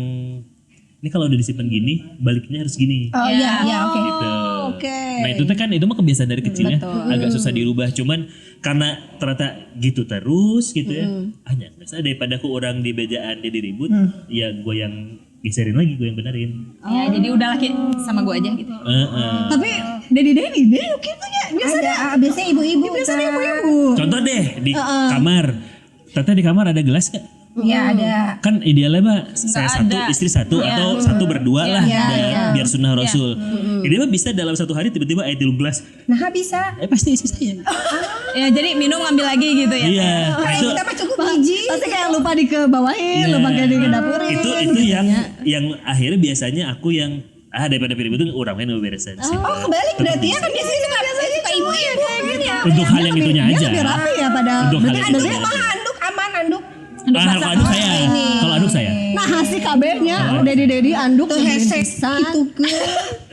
S2: ini kalau udah disimpan gini baliknya harus gini.
S3: Oh iya, iya oke.
S2: Gitu.
S1: Oke.
S2: Nah itu tuh kan itu mah kebiasaan dari kecilnya, agak susah dirubah. Cuman karena ternyata gitu terus gitu ya, hanya biasa daripada aku orang di bejaan dia diribut, ya gue yang geserin lagi, gue yang benerin.
S4: Ya jadi udah laki sama gue aja gitu.
S1: Tapi Dedi deh gitu ya. Biasanya
S3: Biasanya ibu-ibu.
S1: biasanya ibu-ibu.
S2: Contoh deh di kamar, ternyata di kamar ada gelas gak?
S3: Iya ada.
S2: Kan idealnya mah saya satu,
S4: ada.
S2: istri satu atau satu berdua lah, biar sunnah Rasul. Ini mah bisa dalam satu hari tiba-tiba 3 gelas.
S3: Nah bisa.
S2: Pasti istri saya.
S4: Ya jadi minum ngambil lagi gitu ya.
S2: Iya.
S3: Kayak
S2: Itu
S3: kita mah cukup biji.
S1: Pasti kayak lupa dikebawahin, lupa kayak dikedapurin.
S2: itu yang akhirnya biasanya aku yang daripada pilih itu orang lain beresan sih.
S3: Oh kebalik berarti ya kan biasanya suka ibu-ibu gitu ya.
S2: Untuk hal yang itunya
S1: Dia
S2: aja.
S1: lebih rapi ya pada.
S2: Untuk hal
S1: Berarti
S2: yang
S1: ada
S2: itunya.
S1: dia
S3: Malah anduk aman anduk.
S2: Kalau aduk saya, kalau aduk saya.
S1: Nah hasil KB-nya Dedi anduk tuh
S3: Hesek
S1: gitu ke.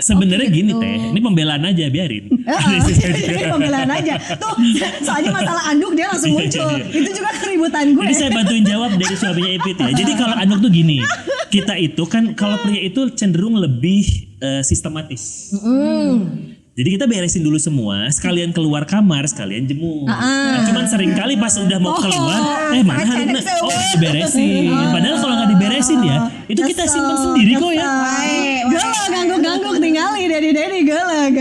S2: Sebenarnya gini teh, ini pembelaan aja biarin.
S1: Ini pembelaan aja. Tuh soalnya masalah anduk dia langsung muncul. Itu juga keributan gue.
S2: Jadi saya bantuin jawab dari suaminya Ipit ya. Jadi kalau anduk tuh gini, kita itu kan kalau pria itu cenderung lebih sistematis. Jadi kita beresin dulu semua, sekalian keluar kamar, sekalian jemur. Nah, cuman sering kali pas udah mau keluar, mana handuknya? Oh, diberesin. Padahal kalau nggak diberesin ya, itu kita simpan sendiri kok ya.
S1: Gala, gangguk-gangguk tinggali Dedi gala.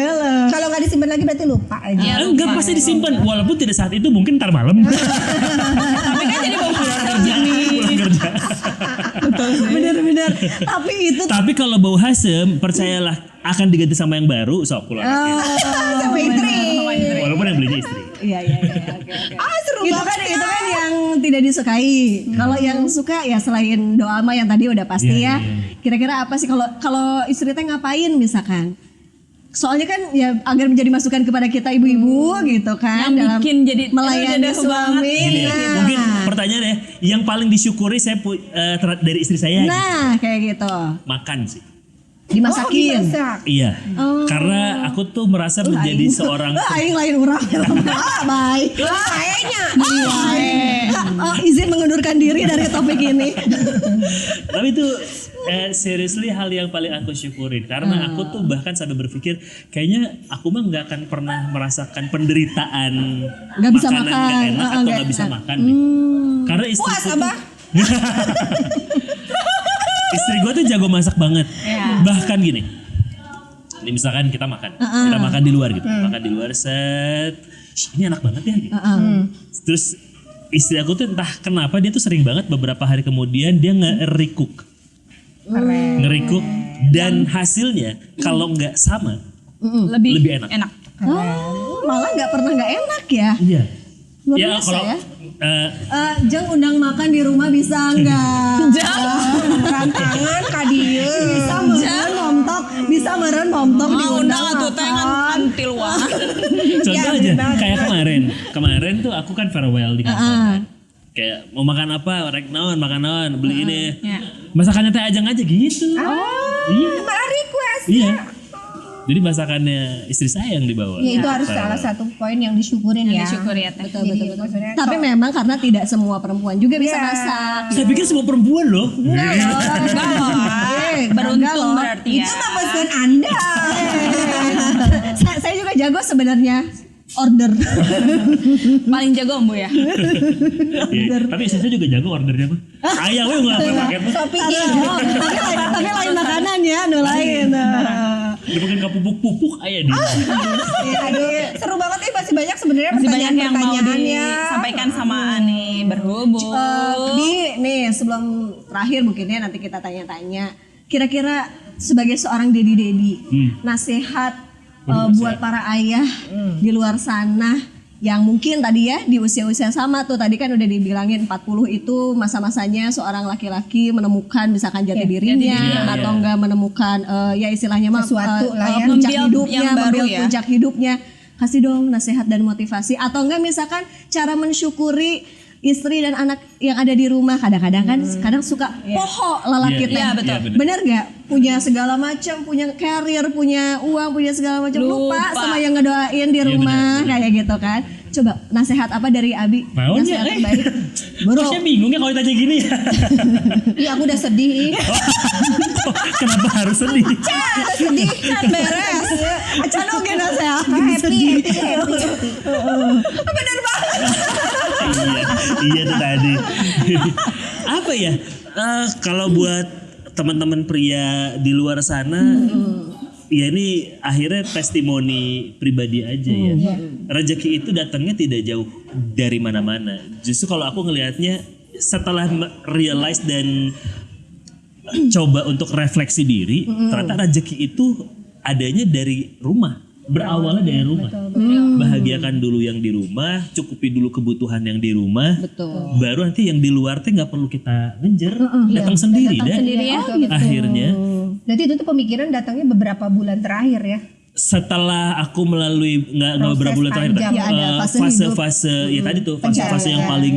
S3: Kalau nggak disimpan lagi berarti lupa aja.
S2: Enggak, pasti disimpan. Walaupun tidak saat itu, mungkin ntar malam.
S4: Tapi kan jadi mau keluar kerja nih.
S2: Pulang kerja.
S1: Bener.
S2: Tapi kalau bau hasem, percayalah akan diganti sama yang baru, sok keluar.
S3: Sama istri.
S2: Walaupun yang belinya istri.
S1: Iya. Oke.
S3: Seru
S1: Itu
S3: banget.
S1: kan yang tidak disukai. Kalau yang suka ya selain doa mah yang tadi udah pasti ya. Kira-kira apa sih kalau istri teh ngapain misalkan? Soalnya kan ya agar menjadi masukan kepada kita ibu-ibu gitu kan.
S4: Yang
S1: dalam
S4: bikin jadi
S1: melayani suami.
S2: Gini ya,
S1: Nah.
S2: mungkin pertanyaannya yang paling disyukuri saya dari istri saya
S1: Nah, kayak gitu.
S2: makan sih.
S1: Dimasakin.
S3: Dimasak.
S2: Iya, karena aku tuh merasa menjadi seorang
S1: Aing lain urang. Baik.
S3: Kayaknya.
S1: Izin mengundurkan diri dari topik ini.
S2: tapi itu seriously hal yang paling aku syukurin karena aku tuh bahkan sampai berpikir kayaknya aku mah nggak akan pernah merasakan penderitaan
S1: Nggak bisa
S2: makanan
S1: makan.
S2: nggak enak atau nggak bisa makan deh. Karena istriku
S3: Puas,
S2: tuh
S3: Abah.
S2: istri gue tuh jago masak banget. Bahkan gini, ini misalkan kita makan di luar gitu, makan di luar set, ini enak banget ya gitu. Terus istri aku tuh entah kenapa dia tuh sering banget beberapa hari kemudian dia nge-recook dan hasilnya kalau nggak sama lebih enak.
S1: Malah nggak pernah nggak enak ya.
S2: Iya.
S1: Luar
S2: Ya
S1: biasa
S2: kalau
S1: ya. Jeng undang makan di rumah bisa enggak?
S3: Rantangan kadieu.
S1: Bisa meren momtok
S4: Undang atuh teh ngan antil wah.
S2: contoh aja kayak kemarin tuh aku kan farewell di kantor. Kayak mau makan apa, rek naon, makan naon, beli ini. Masakannya teh ajang aja gitu. Iya.
S3: Malah request.
S2: Iya. Jadi masakannya istri saya yang dibawa.
S3: Ya itu harus salah satu poin yang disyukurin ya.
S4: Disyukuri ya teh.
S3: Betul. Maksudnya
S1: Tapi memang karena tidak semua perempuan juga bisa masak.
S2: Saya pikir semua perempuan loh.
S4: Beruntung berarti ya.
S3: itu mah pesan Anda.
S1: Saya juga jago sebenarnya order.
S4: Paling jago Bu ya.
S2: Iya. Tapi istri saya juga jago ordernya mah. Ayah we nggak pakai tuh.
S3: Topik
S1: tapi lain makanan ya, lain.
S2: Dia mungkin ke pupuk-pupuk ayah dia.
S3: Aduh, seru banget nih masih banyak sebenarnya
S4: Masih banyak yang mau
S3: pertanyaannya.
S4: disampaikan sama Ani berhubung.
S1: Nih sebelum terakhir mungkin ya nanti kita tanya-tanya. Kira-kira sebagai seorang dedi nasihat buat para ayah di luar sana yang mungkin tadi ya di usia-usia sama tuh tadi kan udah dibilangin 40 itu masa-masanya seorang laki-laki menemukan misalkan jati dirinya atau enggak menemukan ya istilahnya mah
S3: Sesuatu lah ya.
S1: puncak
S4: Membuild
S1: hidupnya,
S4: yang baru
S1: membuild
S4: ya.
S1: puncak hidupnya. Kasih dong nasihat dan motivasi atau enggak misalkan cara mensyukuri istri dan anak yang ada di rumah. Kadang-kadang kan kadang suka poho lelaki teh.
S4: Iya, betul.
S1: Bener nggak? Punya segala macam, punya karir, punya uang, punya segala macam, lupa sama yang ngedoain di rumah kayak gitu kan. Coba nasihat apa dari Abi?
S2: Maunya,
S1: Nasihat terbaik.
S2: Bro, saya bingung ya kalau ditanya gini ya.
S3: Iya aku udah sedih.
S2: Kenapa harus sedih?
S3: Sedih kan beres.
S1: Acan oke nasihat.
S3: Happy. Bener banget.
S2: Iya itu tadi. Apa ya? Kalau buat teman-teman pria di luar sana, ya ini akhirnya testimoni pribadi aja ya. Rezeki itu datangnya tidak jauh dari mana-mana. Justru kalau aku ngelihatnya setelah realize dan coba untuk refleksi diri, ternyata rezeki itu adanya dari rumah. Berawalnya dari rumah. Bahagiakan dulu yang di rumah, cukupi dulu kebutuhan yang di rumah. Baru nanti yang di luar teh nggak perlu kita ngejar, datang sendiri deh.
S4: sendiri ya.
S2: Akhirnya.
S3: Berarti itu tuh pemikiran datangnya beberapa bulan terakhir ya.
S2: setelah aku melalui nggak beberapa bulan terakhir
S3: panjang.
S1: Ya, ada fase
S2: fase ya tadi tuh fase yang paling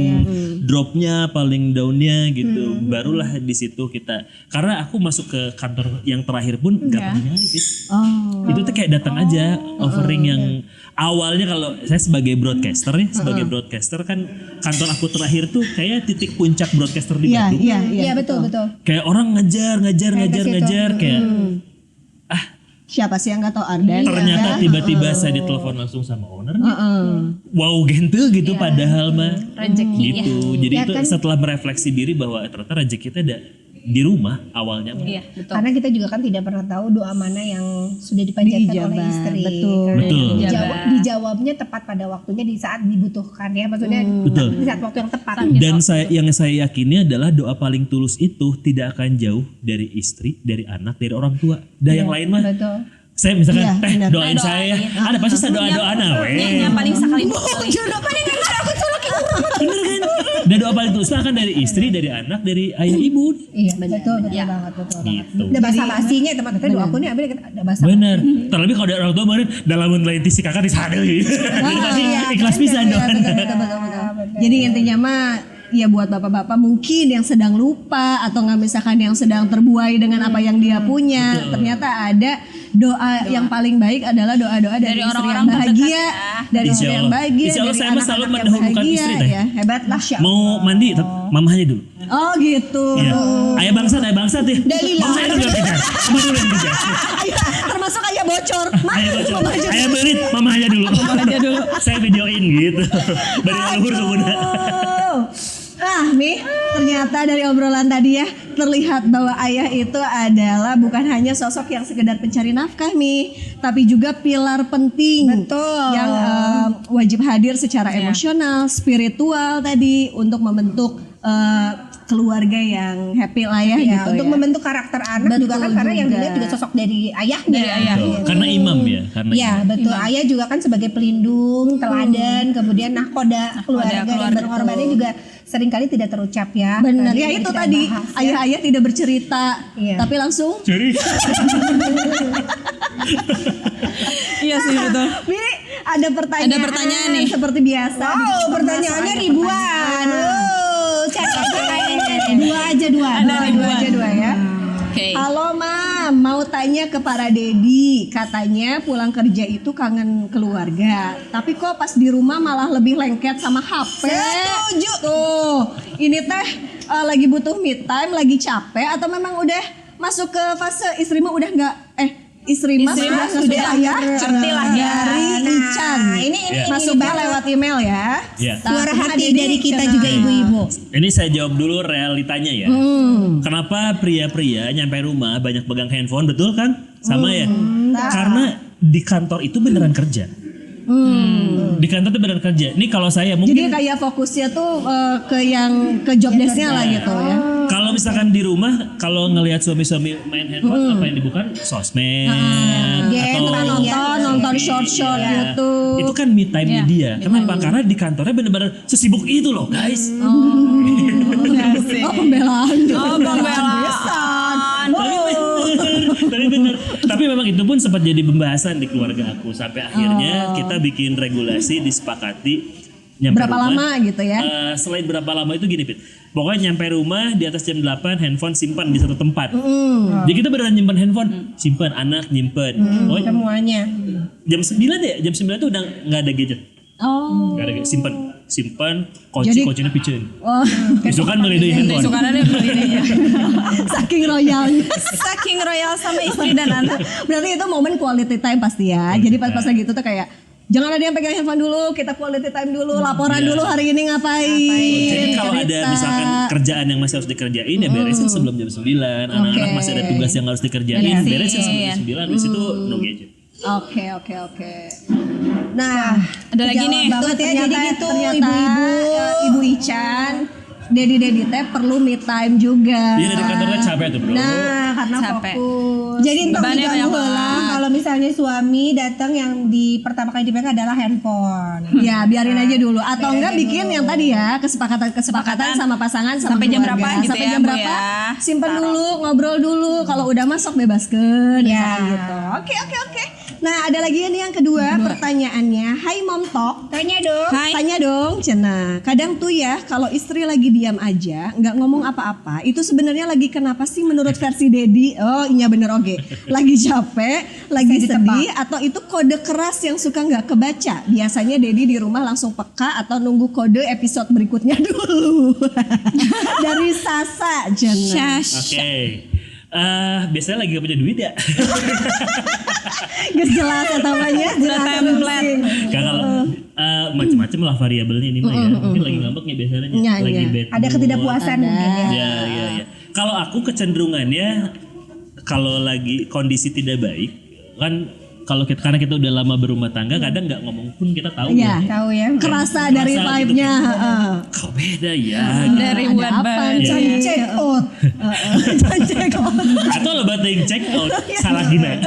S2: dropnya paling downnya gitu, barulah di situ kita, karena aku masuk ke kantor yang terakhir pun nggak pernah nyari Fis. Itu tuh kayak datang aja offering yang awalnya, kalau saya sebagai broadcaster ya, sebagai broadcaster kan kantor aku terakhir tuh kayak titik puncak broadcaster di Bandung.
S3: Iya betul.
S2: Kayak orang ngejar kayak
S1: Siapa sih yang nggak tahu Ardan?
S2: ternyata tiba-tiba saya ditelepon langsung sama owner. Wow, gitu gitu padahal mah
S4: Rezeki
S2: gitu. Jadi
S3: Ya
S2: itu
S3: kan?
S2: setelah merefleksi diri bahwa ternyata rezeki kita ada di rumah awalnya.
S4: Iya, betul.
S3: Karena kita juga kan tidak pernah tahu doa mana yang sudah dipanjatkan oleh
S1: Diijabah,
S3: istri.
S1: betul.
S3: Karena
S2: Betul.
S3: dijawabnya tepat pada waktunya di saat dibutuhkan ya, maksudnya
S2: Betul.
S3: di saat waktu yang tepat.
S2: Dan yang saya yakini adalah doa paling tulus itu tidak akan jauh dari istri, dari anak, dari orang tua. Dan yang lain mah
S3: Betul.
S2: saya misalkan
S1: Iya, benar.
S2: doain saya, ada pasti saya doa nah
S4: Yang paling sekali
S3: Jodoh paling dengar aku colok ibu.
S2: bener kan? Dan doa paling tulus mah kan dari istri, dari anak, dari ayah ibu.
S3: Iya betul banget betul banget.
S2: Gitu.
S3: Ada bahasa basinya teman-teman doa aku nih ambil ada bahasa.
S2: Bener. Terlebih kalau ada orang tua kemarin dalam lain si kakak di sana gitu. Jadi pasti ikhlas pisan dong.
S1: Jadi intinya mah ya buat bapak-bapak mungkin yang sedang lupa atau nggak misalkan yang sedang terbuai dengan apa yang dia punya, ternyata ada doa yang paling baik adalah doa-doa dari istri
S4: orang-orang
S1: yang bahagia,
S4: terdekat
S1: dari
S2: Insya
S1: istri yang
S2: Allah.
S1: bahagia,
S2: Insya Allah
S1: dari
S2: saya mah selalu
S1: anak-anak yang
S2: mendahulukan
S1: bahagia,
S2: istri, Teh.
S1: ya hebat lah.
S2: Mau mandi, mama aja dulu.
S1: Oh gitu.
S2: Iya. Ayah bangsat ya.
S3: Dalila.
S2: Mama saya dulu yang kejar. Mama dulu yang kejar.
S1: Termasuk ayah bocor.
S2: Ayah bocor. Ayah berit, mama aja dulu. Saya videoin gitu. Dari leluhur ke bunda.
S1: Mi, ternyata dari obrolan tadi ya terlihat bahwa ayah itu adalah bukan hanya sosok yang sekedar pencari nafkah, Mi, tapi juga pilar penting.
S3: Betul.
S1: Yang wajib hadir secara emosional, spiritual tadi untuk membentuk keluarga yang happy lah ya,
S3: Ya,
S1: gitu
S3: untuk
S1: ya.
S3: membentuk karakter anak
S1: Betul
S3: juga kan karena yang
S1: juga.
S3: dilihat juga sosok dari ayahnya.
S2: Betul. Karena imam ya. Karena
S3: Ya
S2: imam.
S3: betul, ayah juga kan sebagai pelindung, teladan, kemudian nahkoda keluarga dan pengorbanannya juga seringkali tidak terucap ya.
S1: Benar
S3: Tadi
S1: ya,
S3: yang
S1: itu
S3: kita
S1: tadi
S3: bahas, ya.
S1: ayah-ayah tidak bercerita,
S3: Iya.
S1: tapi langsung
S2: Curi.
S4: Iya sih betul.
S1: Mi, ada pertanyaan.
S4: Ada pertanyaan nih.
S1: Seperti biasa.
S3: Wow, pertanyaannya ribuan. Cakep kayaknya. Dua aja.
S4: Ada ribuan.
S1: Dua ya.
S4: Oke.
S1: Halo Mam, mau tanya ke para Dedi. Katanya pulang kerja itu kangen keluarga, tapi kok pas di rumah malah lebih lengket sama HP.
S3: Setuju.
S1: Tuh, ini teh lagi butuh me time, lagi capek atau memang udah masuk ke fase istri mah udah nggak istri mah
S4: Istri mah
S1: sudah
S4: sudah
S1: ya
S4: certi lah ya.
S1: dari Ican.
S3: ini
S1: Masuknya
S3: banget.
S1: lewat email ya.
S2: Iya.
S3: Suara
S1: Sama
S3: hati
S1: Dedi
S3: dari kita
S1: kenal.
S3: juga ibu-ibu.
S2: Ini saya jawab dulu realitanya ya. Kenapa pria-pria nyampe rumah banyak pegang handphone, betul kan? Sama ya. Karena di kantor itu beneran kerja. Di kantor itu beneran kerja. Ini kalau saya
S1: Jadi
S2: mungkin
S1: kayak fokusnya tuh ke job desk-nya lah gitu ya.
S2: kalau misalkan di rumah kalau ngelihat suami-suami main handphone apa yang dibuka? Sosmed atau
S1: nonton short-short
S2: Ya,
S1: gitu.
S2: itu kan me time dia. Kenapa? Karena di kantornya bener-bener sesibuk itu loh guys.
S1: Oh, pembelaan.
S4: Oh, pembelaan.
S2: Tapi bener. Tapi memang itu pun sempat jadi pembahasan di keluarga aku sampai akhirnya kita bikin regulasi disepakati nyampe
S1: Berapa
S2: rumah.
S1: lama gitu ya?
S2: Selain berapa lama itu gini Pit. Pokoknya nyampe rumah di atas jam 8 handphone simpan di satu tempat. Jadi kita beneran nyimpan handphone, simpan anak nyimpan. Pokoknya
S3: Semuanya.
S2: jam 9 ya, jam 9 tuh udah nggak ada gadget.
S1: Oh.
S2: Nggak ada gadget, simpan
S1: Jadi-
S2: kocinya piceun.
S1: Oh,
S2: Besok kan beli deui handphone.
S4: Suka ada beli dia.
S1: saking royalnya.
S4: Saking royal sama istri dan anak.
S1: Berarti itu momen quality time pasti ya. Jadi pas lagi itu tuh kayak jangan ada yang pegang handphone dulu, kita quality time dulu, laporan dulu hari ini ngapain.
S2: Jadi kalau ada
S1: cerita.
S2: misalkan kerjaan yang masih harus dikerjain ya beresin sebelum jam 9. Anak-anak masih ada tugas yang harus dikerjain, beresin sebelum jam 9. Habis itu no gadget.
S1: Oke. Nah,
S4: Ada lagi
S1: kejawab
S4: nih.
S1: banget
S3: Tuh,
S1: ternyata,
S3: jadi gitu,
S1: ternyata
S3: ibu-ibu.
S1: Ibu Ican, Dedi teh perlu me time juga.
S2: Iya dari kantornya capek tuh bro.
S1: Nah, karena
S4: Capek.
S1: fokus.
S3: Jadi untuk
S4: Bebannya
S3: diganggu
S4: banyak
S3: lah
S4: banget.
S3: kalau misalnya suami datang yang di pertama kali dipegang adalah handphone.
S1: Ya biarin aja dulu atau enggak bikin yang tadi ya kesepakatan sama pasangan sama
S4: Sampai jam
S1: keluarga.
S4: berapa gitu
S1: sampai
S4: ya,
S1: jam
S4: Bu,
S1: berapa
S4: ya.
S1: simpen dulu ngobrol dulu kalau udah masuk bebaskan
S3: Ya.
S1: gitu. Oke. Nah, ada lagi nih yang kedua pertanyaannya. Hai Mom Talk.
S3: Tanya dong.
S4: Hai.
S1: Tanya dong, Cena. Kadang tuh ya, kalau istri lagi diam aja, nggak ngomong apa-apa, itu sebenarnya lagi kenapa sih menurut versi Dedi? Oh, iya bener oke. Lagi capek, lagi sedih, atau itu kode keras yang suka nggak kebaca? Biasanya Dedi di rumah langsung peka atau nunggu kode episode berikutnya dulu. Dari Sasa, Cena.
S2: Oke. Biasanya lagi gak punya duit ya.
S1: Gak jelas ya namanya, jelas
S4: template.
S2: Kalau macam-macam lah variabelnya ini mah ya. Mungkin lagi ngambeknya biasanya,
S1: Iya,
S2: lagi
S1: iya.
S2: bad
S3: Ada
S2: mood.
S3: ketidakpuasan mungkin ya.
S2: Ya. Kalau aku kecenderungannya kalau lagi kondisi tidak baik kan karena kita udah lama berumah tangga kadang nggak ngomong pun kita tahu
S1: Iya.
S2: ya.
S3: Tahu ya.
S1: Kerasa dari
S2: Kerasa gitu,
S1: vibe-nya.
S2: Kok beda ya.
S4: Dari
S1: Ada
S4: buat
S1: apa?
S4: banget.
S2: Iya.
S3: Check out.
S1: Check out.
S2: Atau lebating check out salah gina.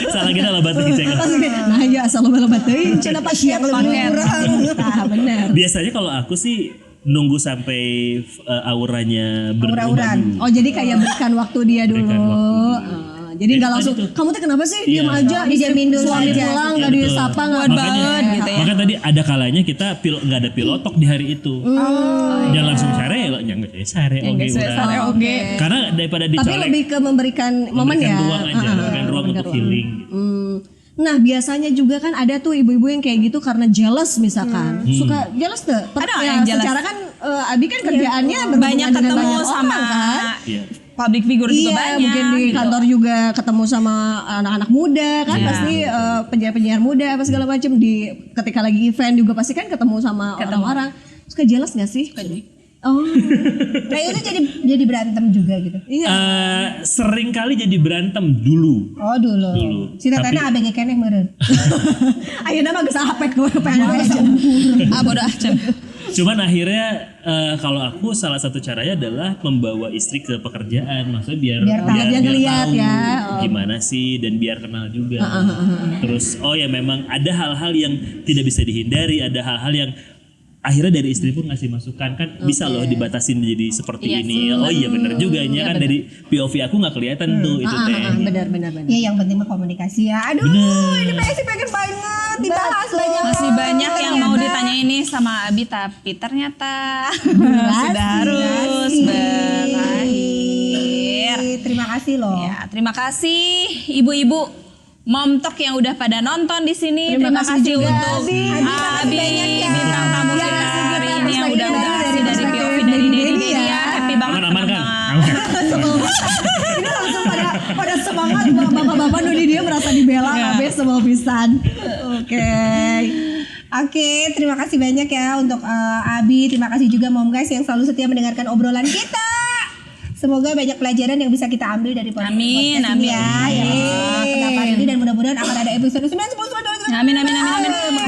S2: Salah gina lebating check out.
S1: Nah ya asal lo teuing cenah pas yang
S4: Paket.
S1: Nah benar.
S2: Biasanya kalau aku sih nunggu sampai auranya berubah
S3: Aura-auran.
S2: dulu.
S1: Oh jadi kayak berikan waktu dia dulu.
S2: Berikan waktu dulu.
S1: Jadi nggak
S2: Tadi
S1: langsung.
S2: tuh.
S1: Kamu tuh kenapa sih
S2: Iya.
S1: diem aja?
S3: Dijamin dulu
S1: Suami
S3: aja.
S1: pulang
S2: Iya,
S1: nggak
S2: betul.
S1: disapa nggak
S4: banget gitu ya.
S2: Makanya tadi ada kalanya kita nggak ada pilotok di hari itu. Jangan langsung sare, nggak sare, oke udah.
S4: Oke.
S2: Karena daripada
S1: Tapi
S2: dicolek,
S1: lebih ke memberikan momen
S2: memberikan
S1: ya.
S2: ruang aja, memberikan ruang untuk healing.
S1: Nah biasanya juga kan ada tuh ibu-ibu yang kayak gitu karena jealous misalkan. Suka jealous tuh.
S4: Ada
S1: Ya,
S4: yang jealous.
S1: secara kan Abi kan kerjaannya berhubungan
S4: Banyak
S1: dengan
S4: ketemu
S1: banyak
S4: sama
S1: orang, kan?
S2: Iya.
S4: public figure juga
S1: Iya,
S4: banyak.
S1: mungkin di
S4: gitu.
S1: kantor juga ketemu sama anak-anak muda kan
S4: Iya.
S1: pasti penyiar-penyiar muda apa segala macam ketika lagi event juga pasti kan ketemu sama orang-orang. Suka jealous gak sih? Oh,
S3: Nah itu jadi berantem juga gitu.
S1: iya.
S2: Sering kali jadi berantem dulu.
S3: Oh dulu. Si Tatana abengnya keneh meureun.
S1: Ayeuna mah geus apek gue pengen
S4: Ah bodoh Cen.
S2: Cuman akhirnya kalau aku salah satu caranya adalah membawa istri ke pekerjaan, maksudnya biar
S1: dia ngeliat
S2: tahu
S1: ya.
S2: gimana sih dan biar kenal juga. Terus oh ya memang ada hal-hal yang tidak bisa dihindari, ada hal-hal yang akhirnya dari istri pun ngasih masukan kan bisa loh dibatasin jadi seperti ini. Oh iya benar juga ya kan dari POV aku nggak kelihatan tuh itu teh.
S1: benar.
S3: Ya yang penting mah komunikasi ya. Aduh,
S2: Bener.
S3: ini masih pengen banget dibahas banyak.
S4: Masih banyak yang mau ditanyain nih sama Abi tapi ternyata sudah harus berakhir.
S3: Terima kasih loh.
S4: Ya, terima kasih ibu-ibu Mom Talk yang udah pada nonton di sini. Terima kasih
S1: juga,
S4: untuk
S1: Abi.
S4: Abi bintang tamu kita hari ini yang udah beraksi dari POV dari Dedi ya. Happy banget.
S2: Aman kan?
S1: Ini langsung pada semangat bapak-bapak Nudi dia merasa dibela kabeh semua pisan.
S3: Oke, terima kasih banyak ya untuk Abi. Terima kasih juga Mom guys yang selalu setia mendengarkan obrolan kita. Semoga banyak pelajaran yang bisa kita ambil dari podcast
S4: Amin,
S3: ini
S4: amin.
S3: ya. Pendapat ini dan mudah-mudahan akan ada episode 9, 10, 11, 12.
S4: Amin.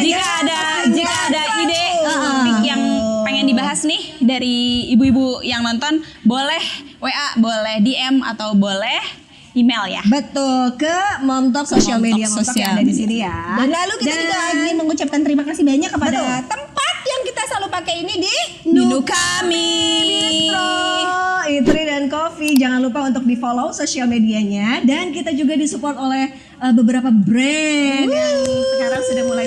S4: Jika ada ide topik yang pengen dibahas nih dari ibu-ibu yang nonton, boleh WA, boleh DM atau boleh email ya.
S1: Betul, ke Mom Talk sosial
S4: Mom Talk
S1: media Mom Talk yang
S4: sosial
S1: ada di sini ya.
S3: Dan lalu kita juga ingin mengucapkan terima kasih banyak kepada tempat yang kita selalu pakai ini di
S4: Menu kami.
S1: Itri dan Coffee, jangan lupa untuk di follow sosial medianya dan kita juga disupport oleh beberapa brand yang sekarang sudah mulai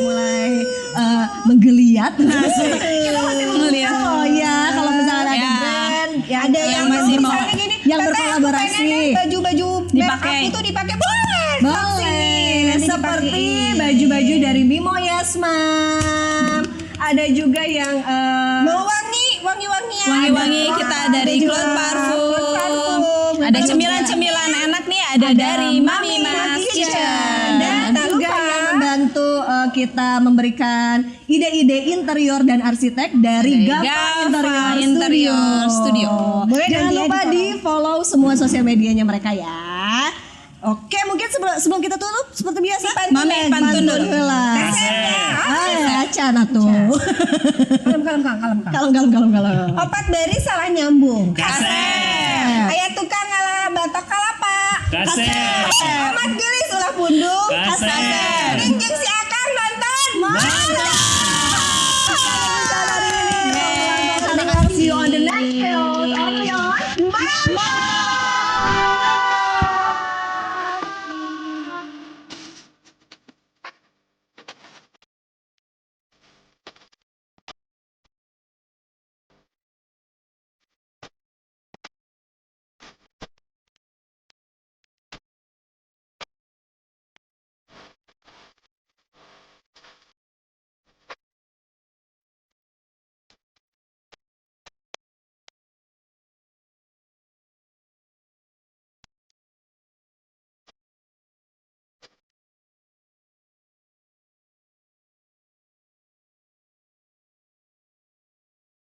S1: menggeliat. Kita masih
S4: Menggeliat.
S1: oh ya kalau misalnya ada
S4: Ya.
S1: brand
S3: ada yang
S4: masih mau
S3: misalnya gini,
S1: yang
S3: "Teteh,
S1: berkolaborasi."
S3: aku pengen nih baju-baju merek
S4: Dipakai.
S3: aku tuh dipakai boleh.
S1: boleh
S3: Nanti
S1: seperti
S3: dipakein.
S1: baju-baju dari Mimo Yasman. Ada juga yang
S3: Mau wangi-wangian.
S4: Wangi-wangi kita dari
S3: Ada juga
S4: Cloud Parfum.
S3: Cloud Parfum.
S4: Ada cemilan-cemilan enak nih, ada dari Mami Mas
S3: Kitchen.
S4: Kitchen.
S1: dan
S3: tak
S1: juga
S3: lupa.
S1: yang membantu kita memberikan ide-ide interior dan arsitek dari
S4: Dari
S1: Gava
S4: Gava
S1: Interior
S4: Interior
S1: Studio.
S4: Studio.
S3: Boleh
S1: Jangan
S3: nanti ya
S1: lupa
S3: di-follow.
S1: di follow semua sosial medianya mereka ya. Oke, mungkin sebelum kita tutup seperti biasa,
S4: Mami pantun dulu.
S1: heula. Acan atuh.
S3: Kalem.
S1: Kalem.
S3: Opat dari salah nyambung.
S2: Kasep.
S3: Ayat tukang ngalah batok kalapa.
S2: Kasep.
S3: Amat gelis ulah pundung.
S2: Kasep.
S3: Jeung si Akang nonton.
S1: See you on the next episode. Only on Mama.